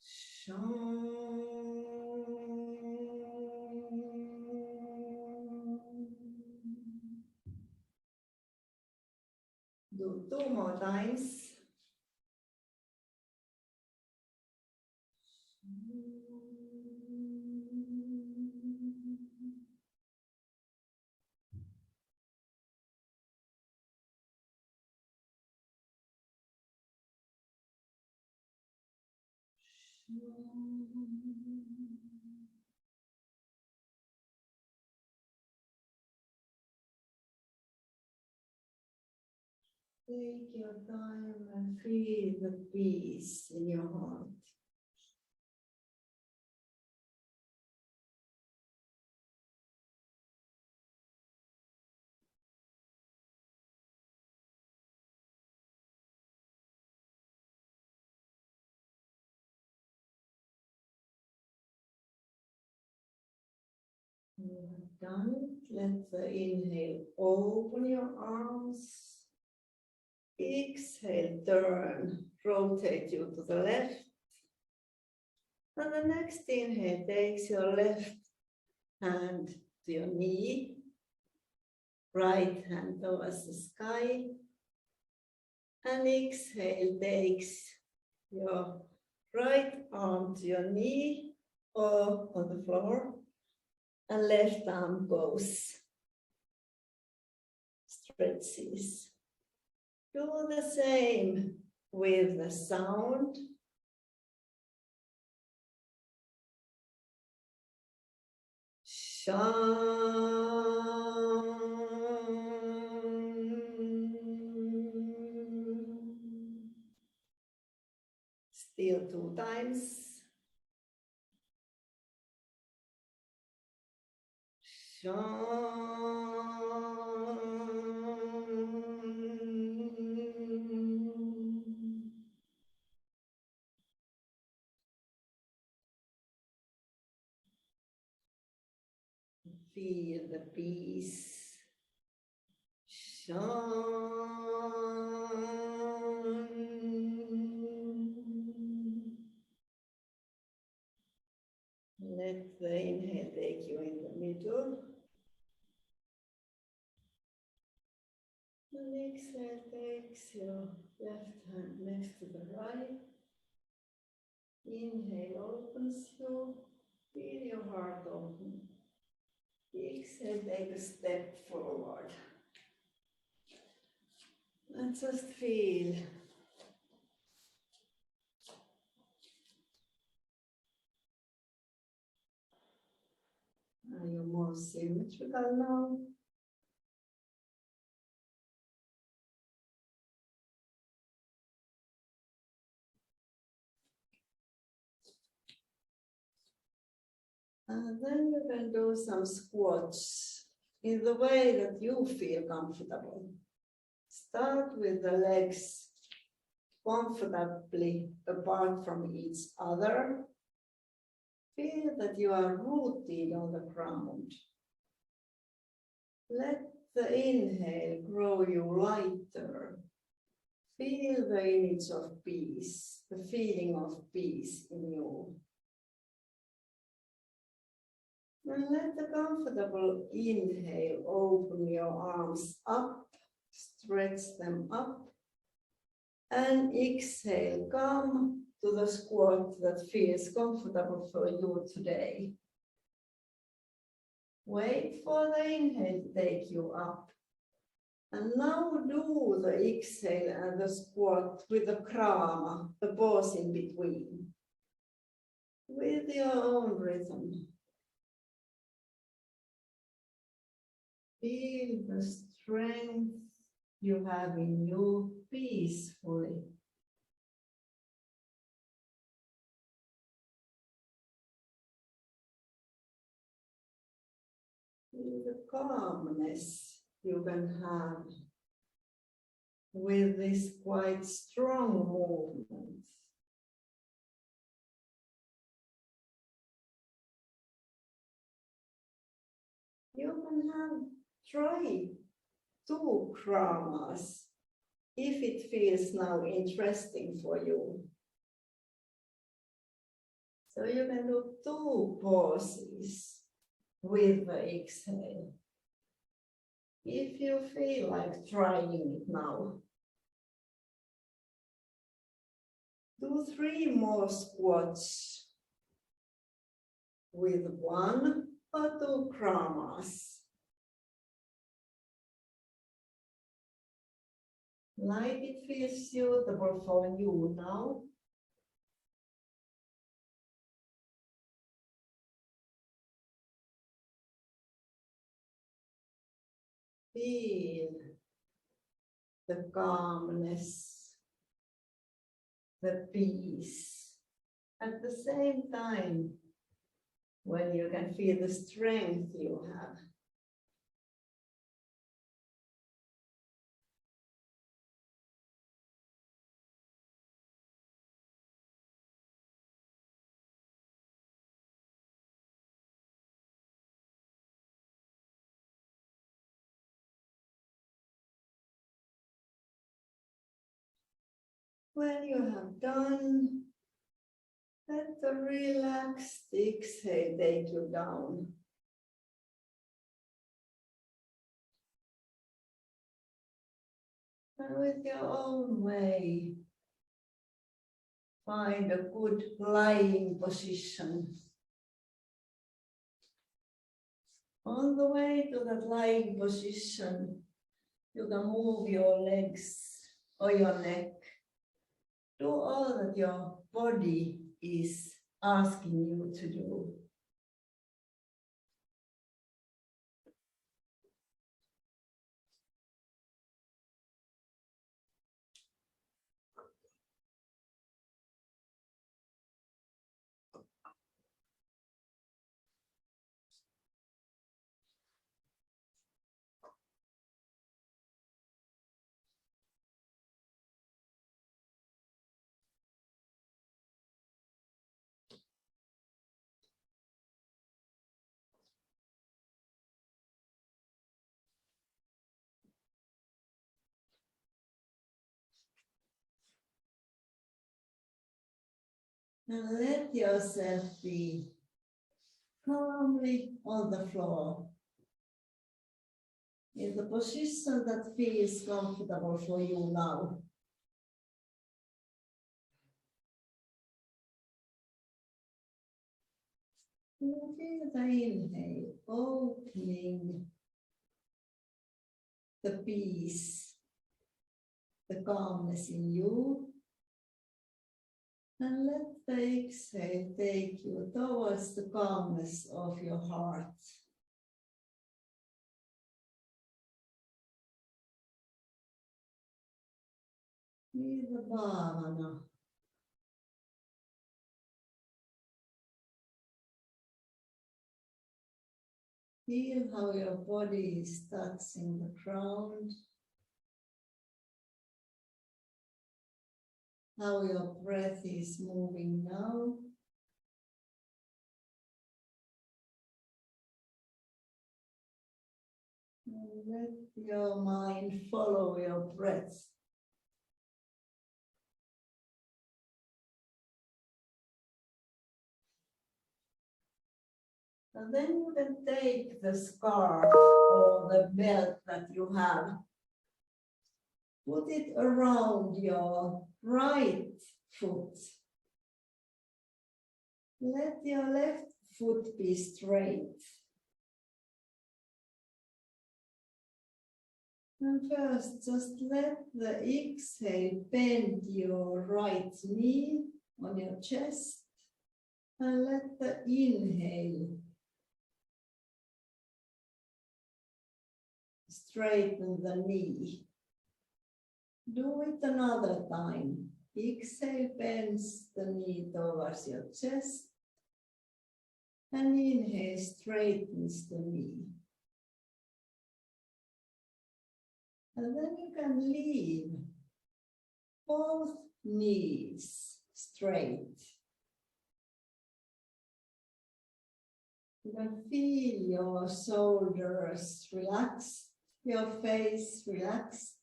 Sha. Do 2 more times. Take your time and feel the peace in your heart. You have done it. Let the inhale open your arms. Exhale, turn, rotate you to the left. And the next inhale takes your left hand to your knee, right hand towards the sky. And exhale takes your right arm to your knee or on the floor. And left arm goes, stretches. Do the same with the sound. Sha. Feel 2 times. Feel the peace. Let the inhale take you in the middle. And exhale takes your left hand next to the right. Inhale opens you. Feel your heart open. Exhale, take a step forward. And just feel. Are you more symmetrical now? And then you can do some squats in the way that you feel comfortable. Start with the legs comfortably apart from each other. Feel that you are rooted on the ground. Let the inhale grow you lighter. Feel the image of peace, the feeling of peace in you. And let the comfortable inhale open your arms up, stretch them up, and exhale, come to the squat that feels comfortable for you today. Wait for the inhale to take you up. And now do the exhale and the squat with the krama, the pause in between, with your own rhythm. Feel the strength you have in you peacefully. Feel the calmness you can have with this quite strong movement. You can try 2 kramas if it feels now interesting for you. So you can do 2 pauses with the exhale. If you feel like trying it now, do 3 more squats with 1 or 2 kramas. Like it feels suitable for you now. Feel the calmness, the peace. At the same time, when you can feel the strength you have. When you have done, let the relaxed exhale take you down. And with your own way, find a good lying position. On the way to that lying position, you can move your legs or your neck. Do all that your body is asking you to do. And let yourself be calmly on the floor in the position that feels comfortable for you now. You feel the inhale opening the peace, the calmness in you. And let the exhale take you towards the calmness of your heart. With the bhavana. Feel how your body is touching the ground. How your breath is moving now. And let your mind follow your breath. And then you can take the scarf or the belt that you have, put it around your right foot. Let your left foot be straight. And first, just let the exhale bend your right knee on your chest. And let the inhale straighten the knee. Do it another time. Exhale bends the knee towards your chest. And inhale straightens the knee. And then you can leave both knees straight. You can feel your shoulders relaxed, your face relaxed.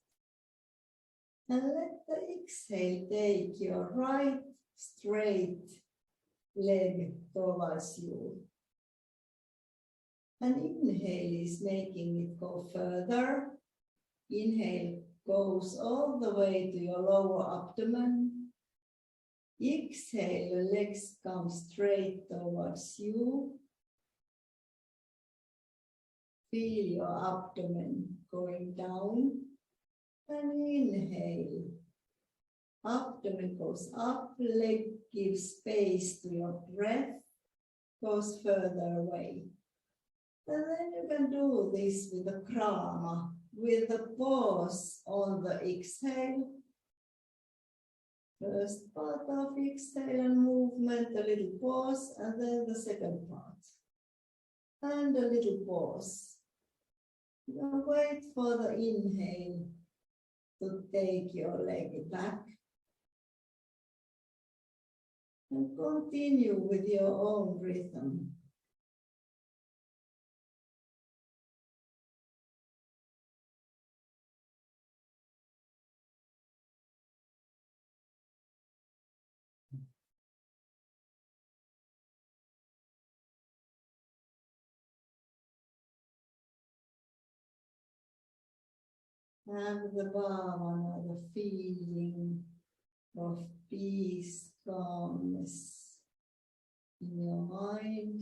And let the exhale take your right straight leg towards you. And inhale is making it go further. Inhale goes all the way to your lower abdomen. Exhale, the legs come straight towards you. Feel your abdomen going down. And inhale. Abdomen goes up, leg gives space to your breath, goes further away. And then you can do this with the krama, with a pause on the exhale. First part of exhale and movement, a little pause, and then the second part. And a little pause. You wait for the inhale to take your leg back. And continue with your own rhythm. And the bhavana, the feeling of peace, calmness in your mind.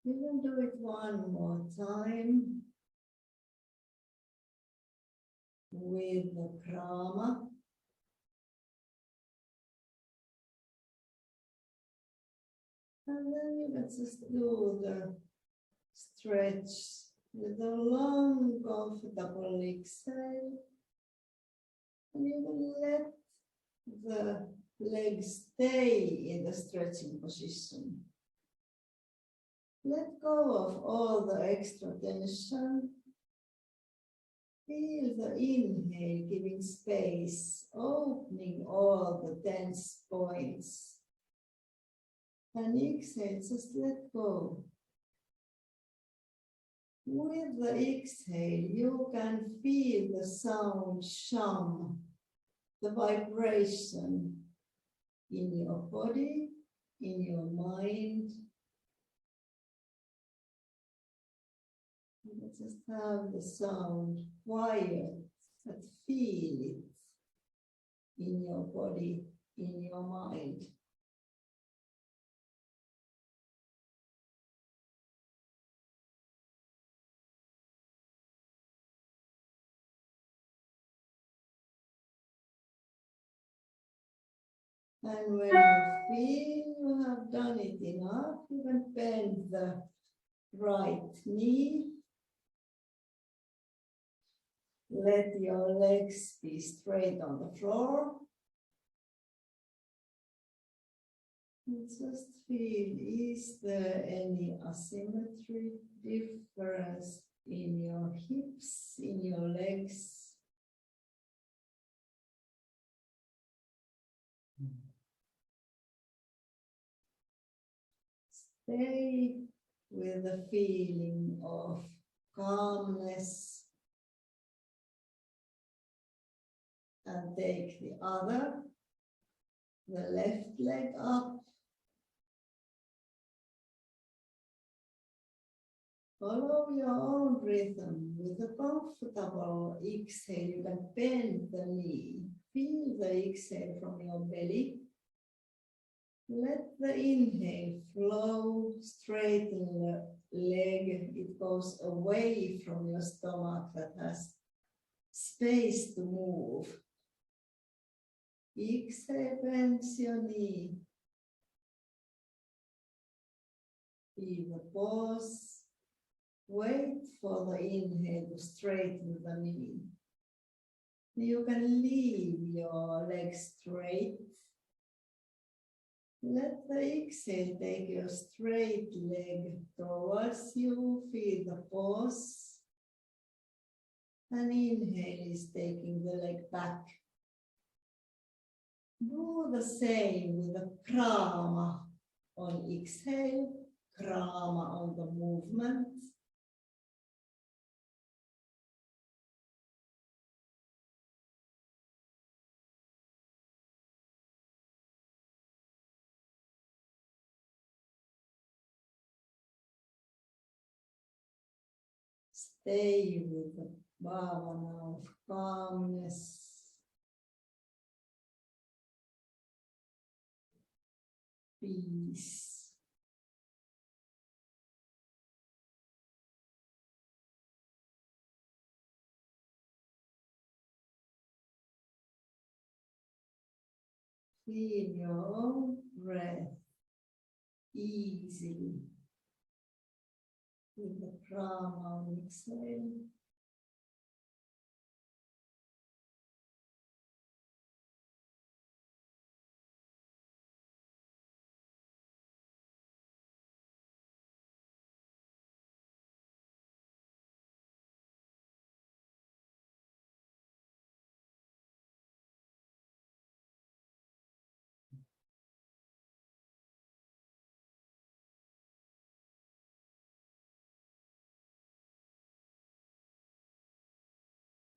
You can do it one more time with the krama. And then you can just do the stretch with a long, comfortable exhale. And you will let the legs stay in the stretching position. Let go of all the extra tension. Feel the inhale giving space, opening all the tense points. And exhale, just let go. With the exhale, you can feel the sound sham, the vibration in your body, in your mind. You just have the sound quiet, but feel it in your body, in your mind. And when you feel you have done it enough, you can bend the right knee. Let your legs be straight on the floor. And just feel, is there any asymmetry, difference in your hips, in your legs? Stay with the feeling of calmness and take the left leg up. Follow your own rhythm. With a comfortable exhale, you can bend the knee. Feel the exhale from your belly. Let the inhale flow, straighten the leg. It goes away from your stomach that has space to move. Exhale, bends your knee. Feel the pause. Wait for the inhale to straighten the knee. You can leave your legs straight. Let the exhale take your straight leg towards you. Feel the pause. And inhale is taking the leg back. Do the same with the krama on exhale, krama on the movement. Stay with the bhavana of calmness. Peace. Feel your own breath easily with the prana on exhale.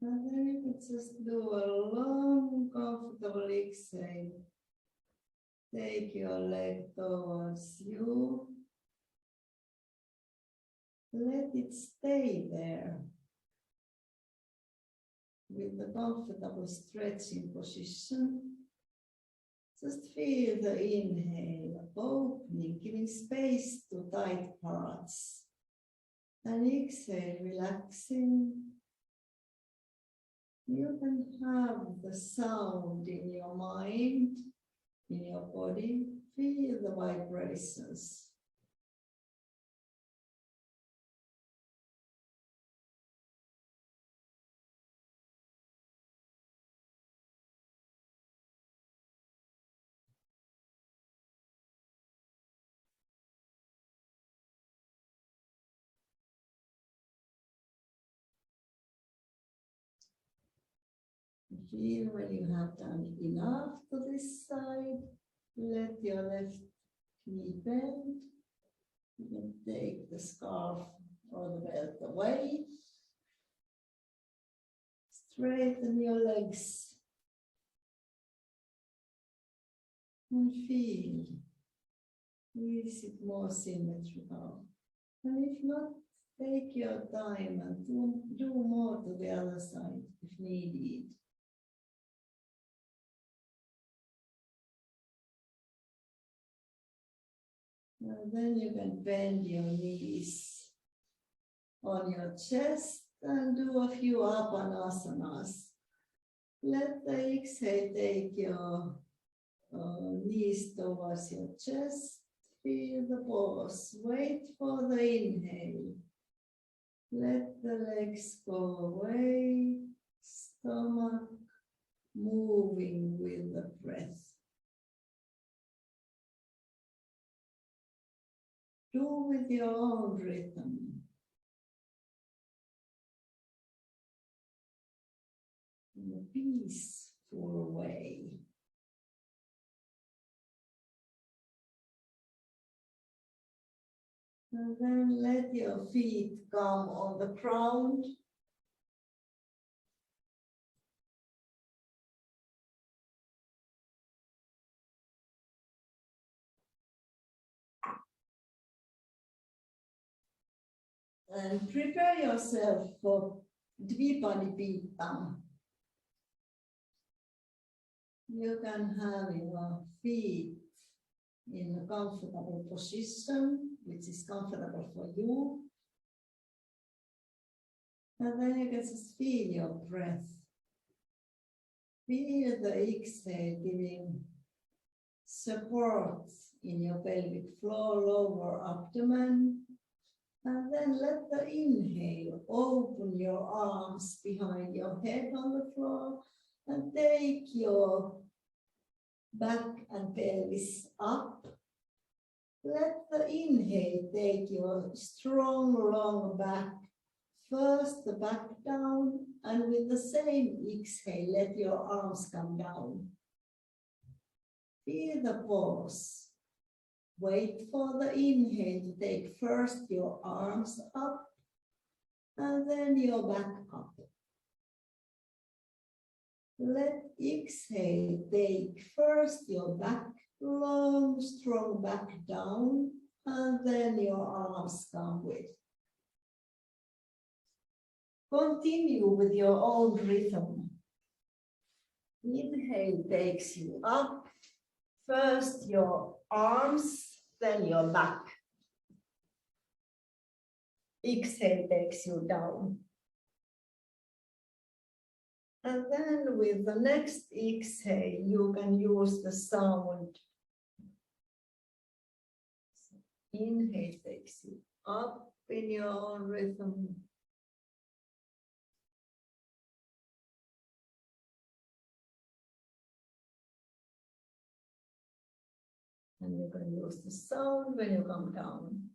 And then you can just do a long, comfortable exhale. Take your leg towards you. Let it stay there with the comfortable stretching position. Just feel the inhale, opening, giving space to tight parts. And exhale, relaxing. You can have the sound in your mind, in your body. Feel the vibrations. Feel when you have done enough to this side. Let your left knee bend. You can take the scarf or the belt away. Straighten your legs and feel. Is it more symmetrical? And if not, take your time and do more to the other side if needed. And then you can bend your knees on your chest and do a few apanasanas. Let the exhale take your knees towards your chest. Feel the pause. Wait for the inhale. Let the legs go away. Stomach moving with the breath. Do with your own rhythm. In a peaceful way. And then let your feet come on the ground. And prepare yourself for Dvipadipita. You can have your feet in a comfortable position, which is comfortable for you. And then you can just feel your breath. Feel the exhale giving support in your pelvic floor, lower abdomen. And then let the inhale open your arms behind your head on the floor and take your back and pelvis up. Let the inhale take your strong long back. First the back down, and with the same exhale, let your arms come down. Feel the pause. Wait for the inhale to take first your arms up, and then your back up. Let exhale take first your back, long, strong back down, and then your arms come with. Continue with your own rhythm. Inhale takes you up, first your arms, then your back. Exhale takes you down. And then with the next exhale, you can use the sound. Inhale takes you up in your own rhythm. And you can use the sound when you come down.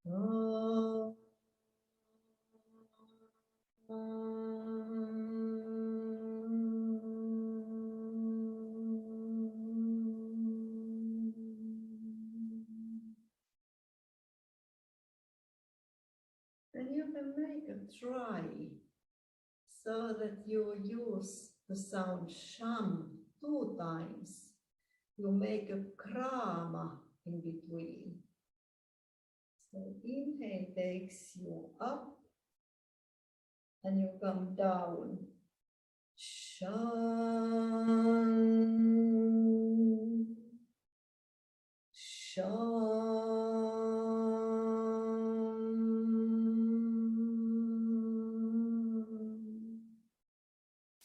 Oh. And you can make a try so that you use the sound sham 2 times. You make a krama in between. So inhale takes you up and you come down. Sham, sham.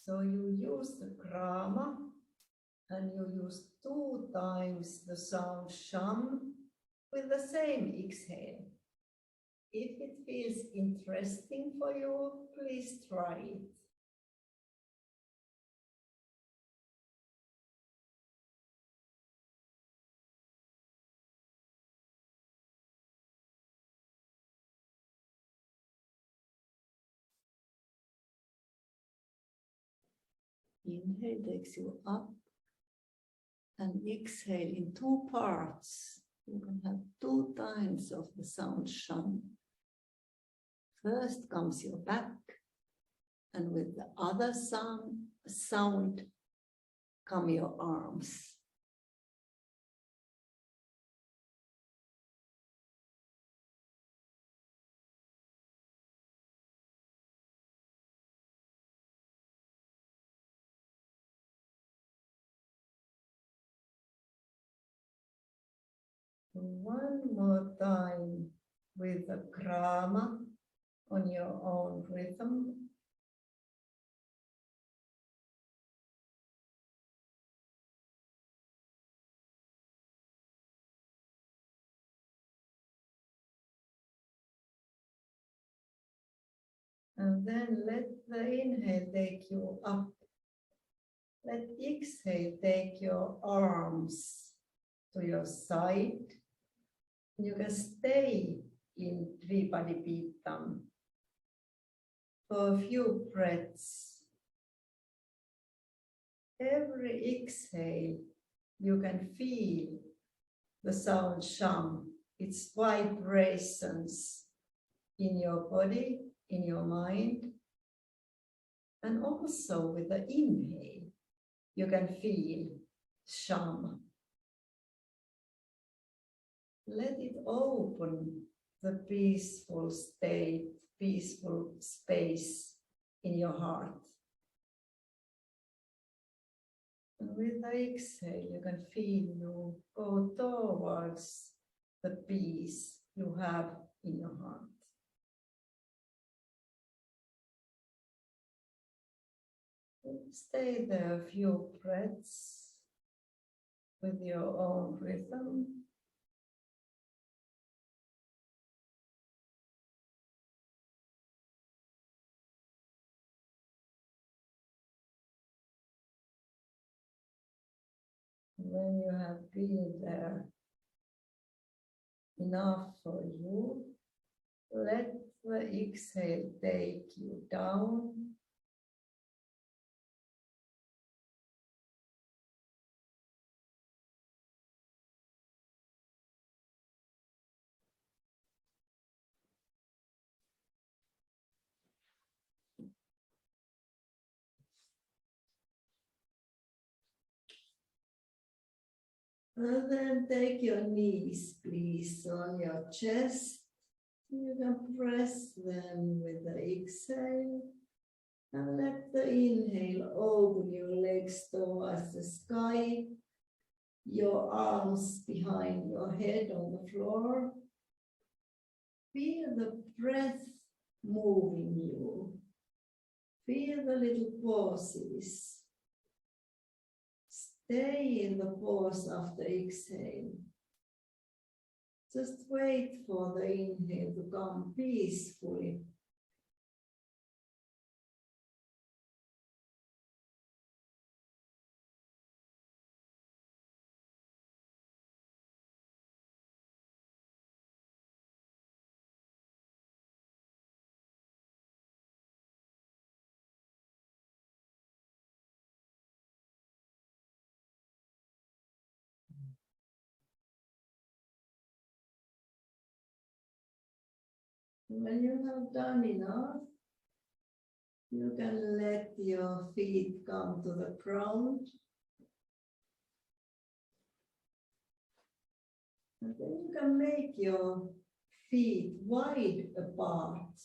So you use the krama and you use 2 times the sound sham with the same exhale. If it feels interesting for you, please try it. Inhale takes you up and exhale in 2 parts. You can have 2 times of the sound sham. First comes your back, and with the other sound come your arms. One more time with the grama on your own rhythm. And then let the inhale take you up. Let exhale take your arms to your side. You can stay in Dvipadipittam for a few breaths. Every exhale, you can feel the sound sham, its vibrations in your body, in your mind, and also with the inhale, you can feel sham. Let it open the peaceful state, peaceful space in your heart. And with the exhale, you can feel you go towards the peace you have in your heart. Stay there a few breaths with your own rhythm. When you have been there enough for you, let the exhale take you down. And then take your knees, please, on your chest. You can press them with the exhale. And let the inhale open your legs towards the sky. Your arms behind your head on the floor. Feel the breath moving you. Feel the little pauses. Stay in the pause after exhale. Just wait for the inhale to come peacefully. When you have done enough, you can let your feet come to the ground. And then you can make your feet wide apart,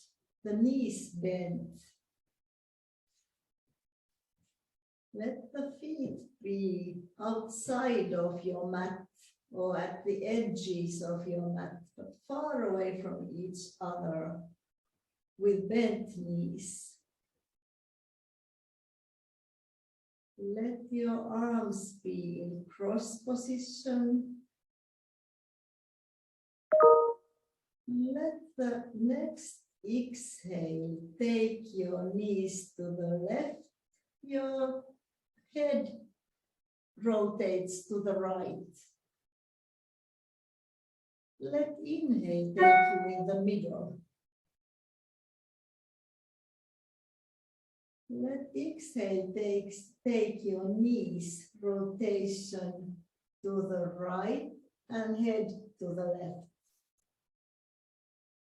the knees bent. Let the feet be outside of your mat or at the edges of your mat, but far away from each other with bent knees. Let your arms be in cross position. Let the next exhale take your knees to the left. Your head rotates to the right. Let inhale take you in the middle. Let exhale take your knees rotation to the right and head to the left.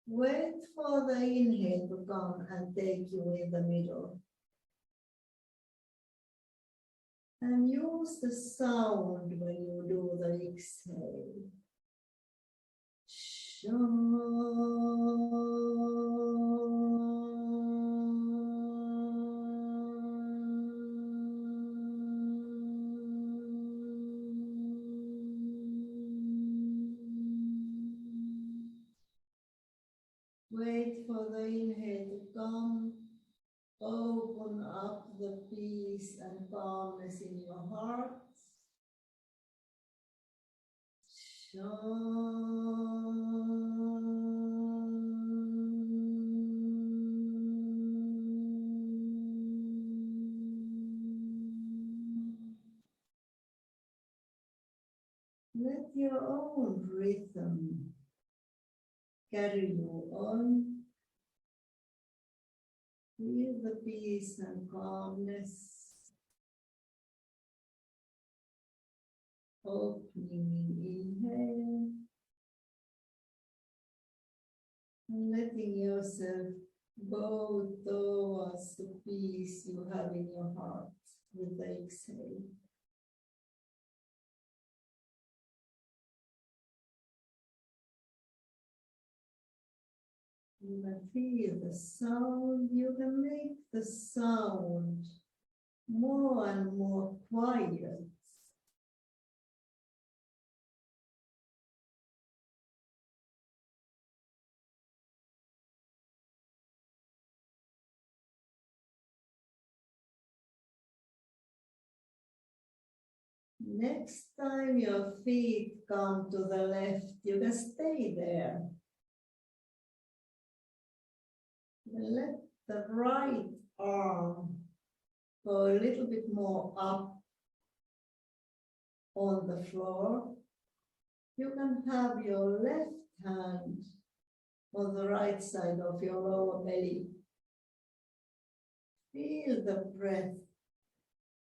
Wait for the inhale to come and take you in the middle. And use the sound when you do the exhale. Wait for the inhale to come. Open up the peace and calmness in your heart. Let your own rhythm carry you on. Feel the peace and calmness. Opening inhale. And letting yourself go towards the peace you have in your heart with the exhale. You can feel the sound. You can make the sound more and more quiet. Next time your feet come to the left, you can stay there. Let the right arm go a little bit more up on the floor. You can have your left hand on the right side of your lower belly. Feel the breath.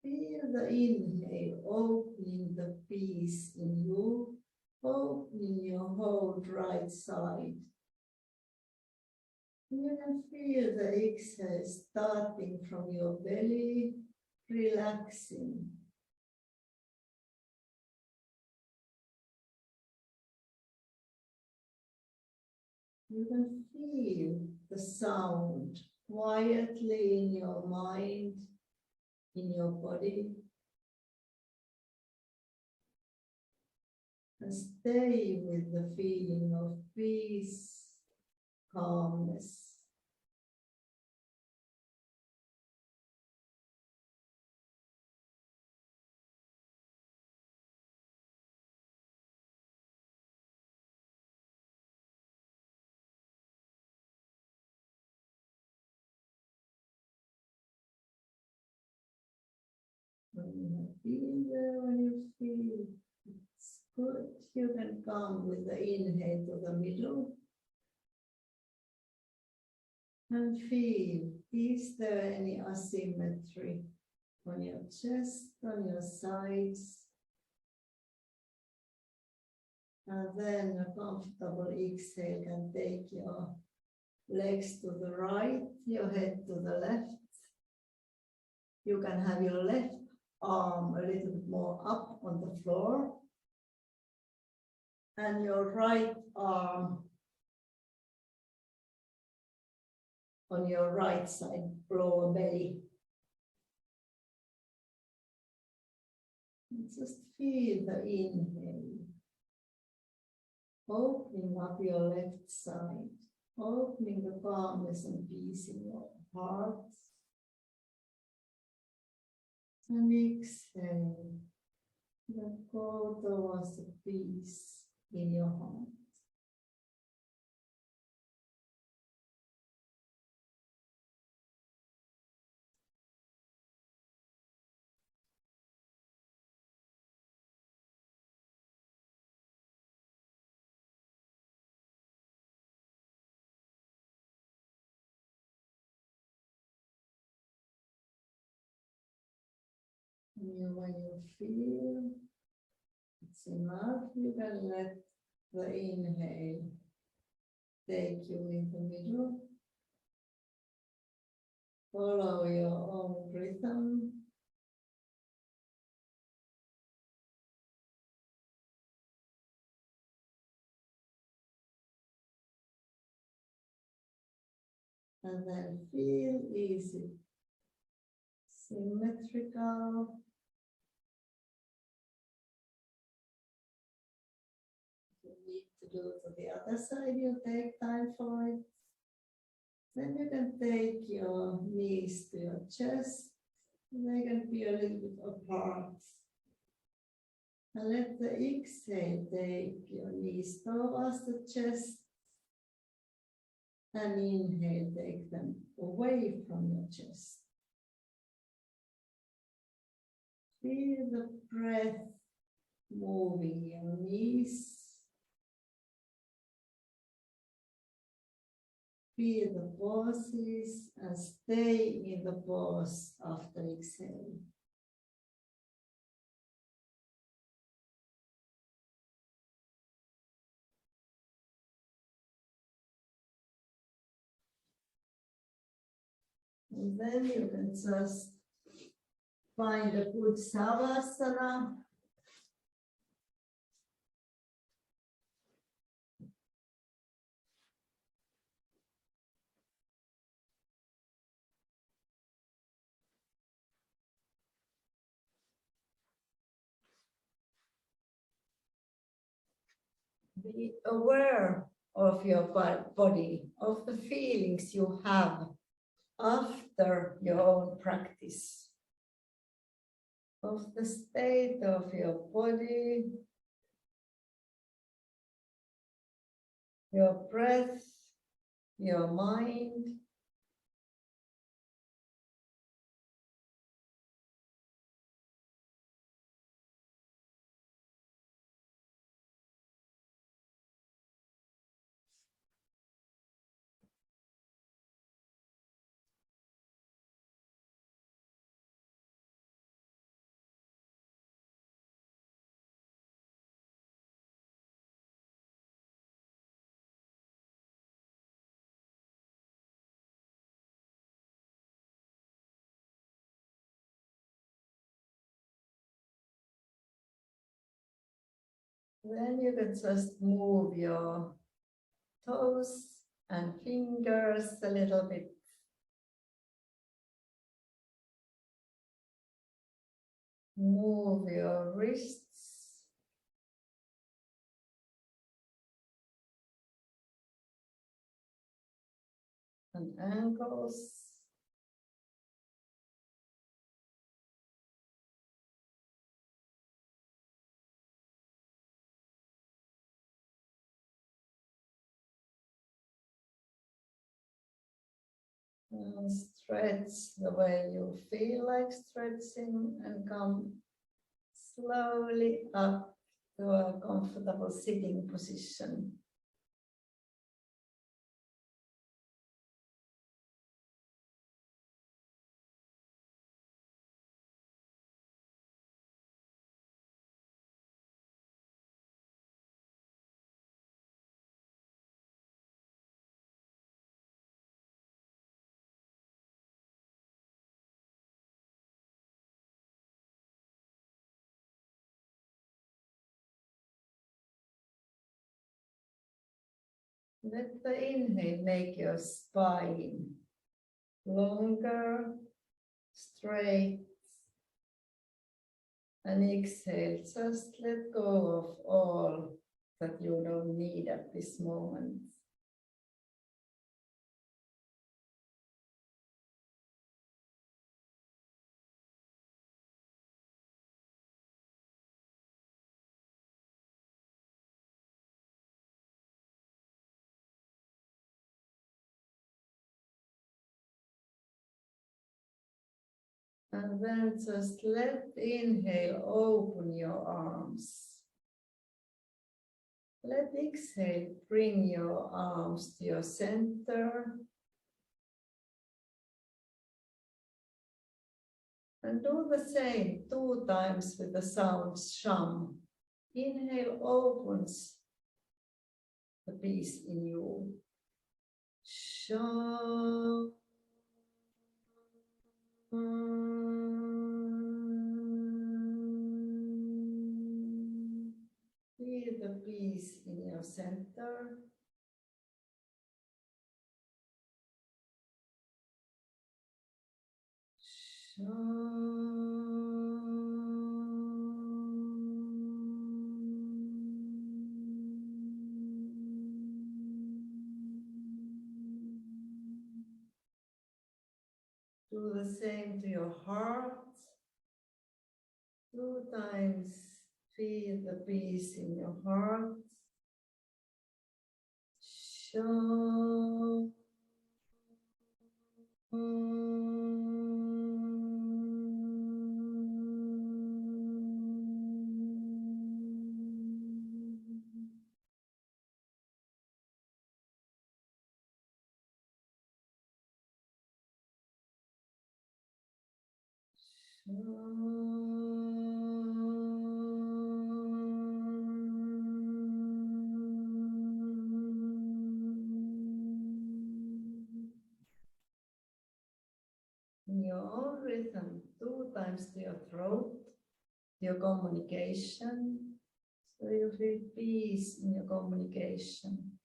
Feel the inhale, opening the peace in you, opening your whole right side. You can feel the exhale starting from your belly, relaxing. You can feel the sound quietly in your mind, in your body. And stay with the feeling of peace, calmness. When you feel there, when you feel it's good, you can come with the inhale to the middle. And feel, is there any asymmetry on your chest, on your sides? And then a comfortable exhale can take your legs to the right, your head to the left. You can have your left arm a little bit more up on the floor. And your right arm on your right side, lower belly. And just feel the inhale. Opening up your left side. Opening the calmness and peace in your heart. And exhale. Then go towards the peace in your heart. When you feel that's enough. You can let the inhale take you in the middle. Follow your own rhythm. And then feel easy, symmetrical. You need to do to the other side, you take time for it. Then you can take your knees to your chest. They can be a little bit apart. And let the exhale take your knees towards the chest. And inhale, take them away from your chest. Feel the breath moving your knees. Feel the pauses and stay in the pause after exhale. And then you can just find a good savasana. Be aware of your body, of the feelings you have after your own practice, of the state of your body, your breath, your mind. Then you can just move your toes and fingers a little bit. Move your wrists. And ankles. And stretch the way you feel like stretching and come slowly up to a comfortable sitting position. Let the inhale make your spine longer, straight, and exhale, just let go of all that you don't need at this moment. And then just let the inhale open your arms. Let exhale bring your arms to your center. And do the same 2 times with the sound sham. Inhale opens the peace in you. Feel the peace in your center. Do the same to your heart. 2 times feel the peace in your heart. In your own rhythm, 2 times to your throat, your communication, so you feel peace in your communication.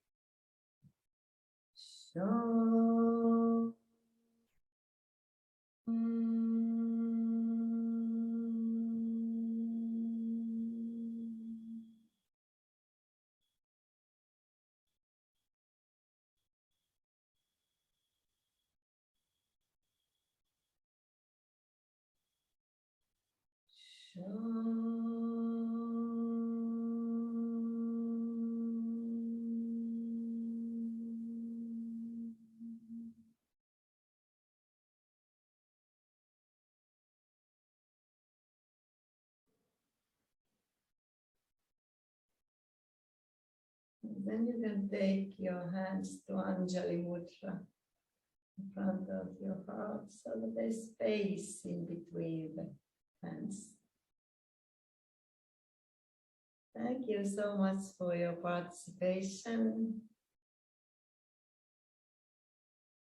Then you can take your hands to Anjali Mudra in front of your heart so that there's space in between the hands. Thank you so much for your participation.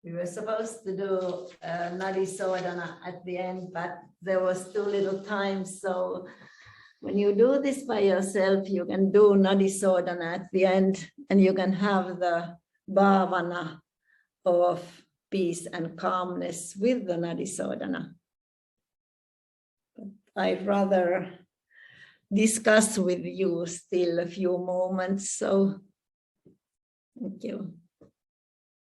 We were supposed to do Nadi Sodhana at the end, but there was too little time. So when you do this by yourself, you can do Nadi Sodhana at the end, and you can have the bhavana of peace and calmness with the Nadi Sodhana. But I'd rather discuss with you still a few moments. So thank you.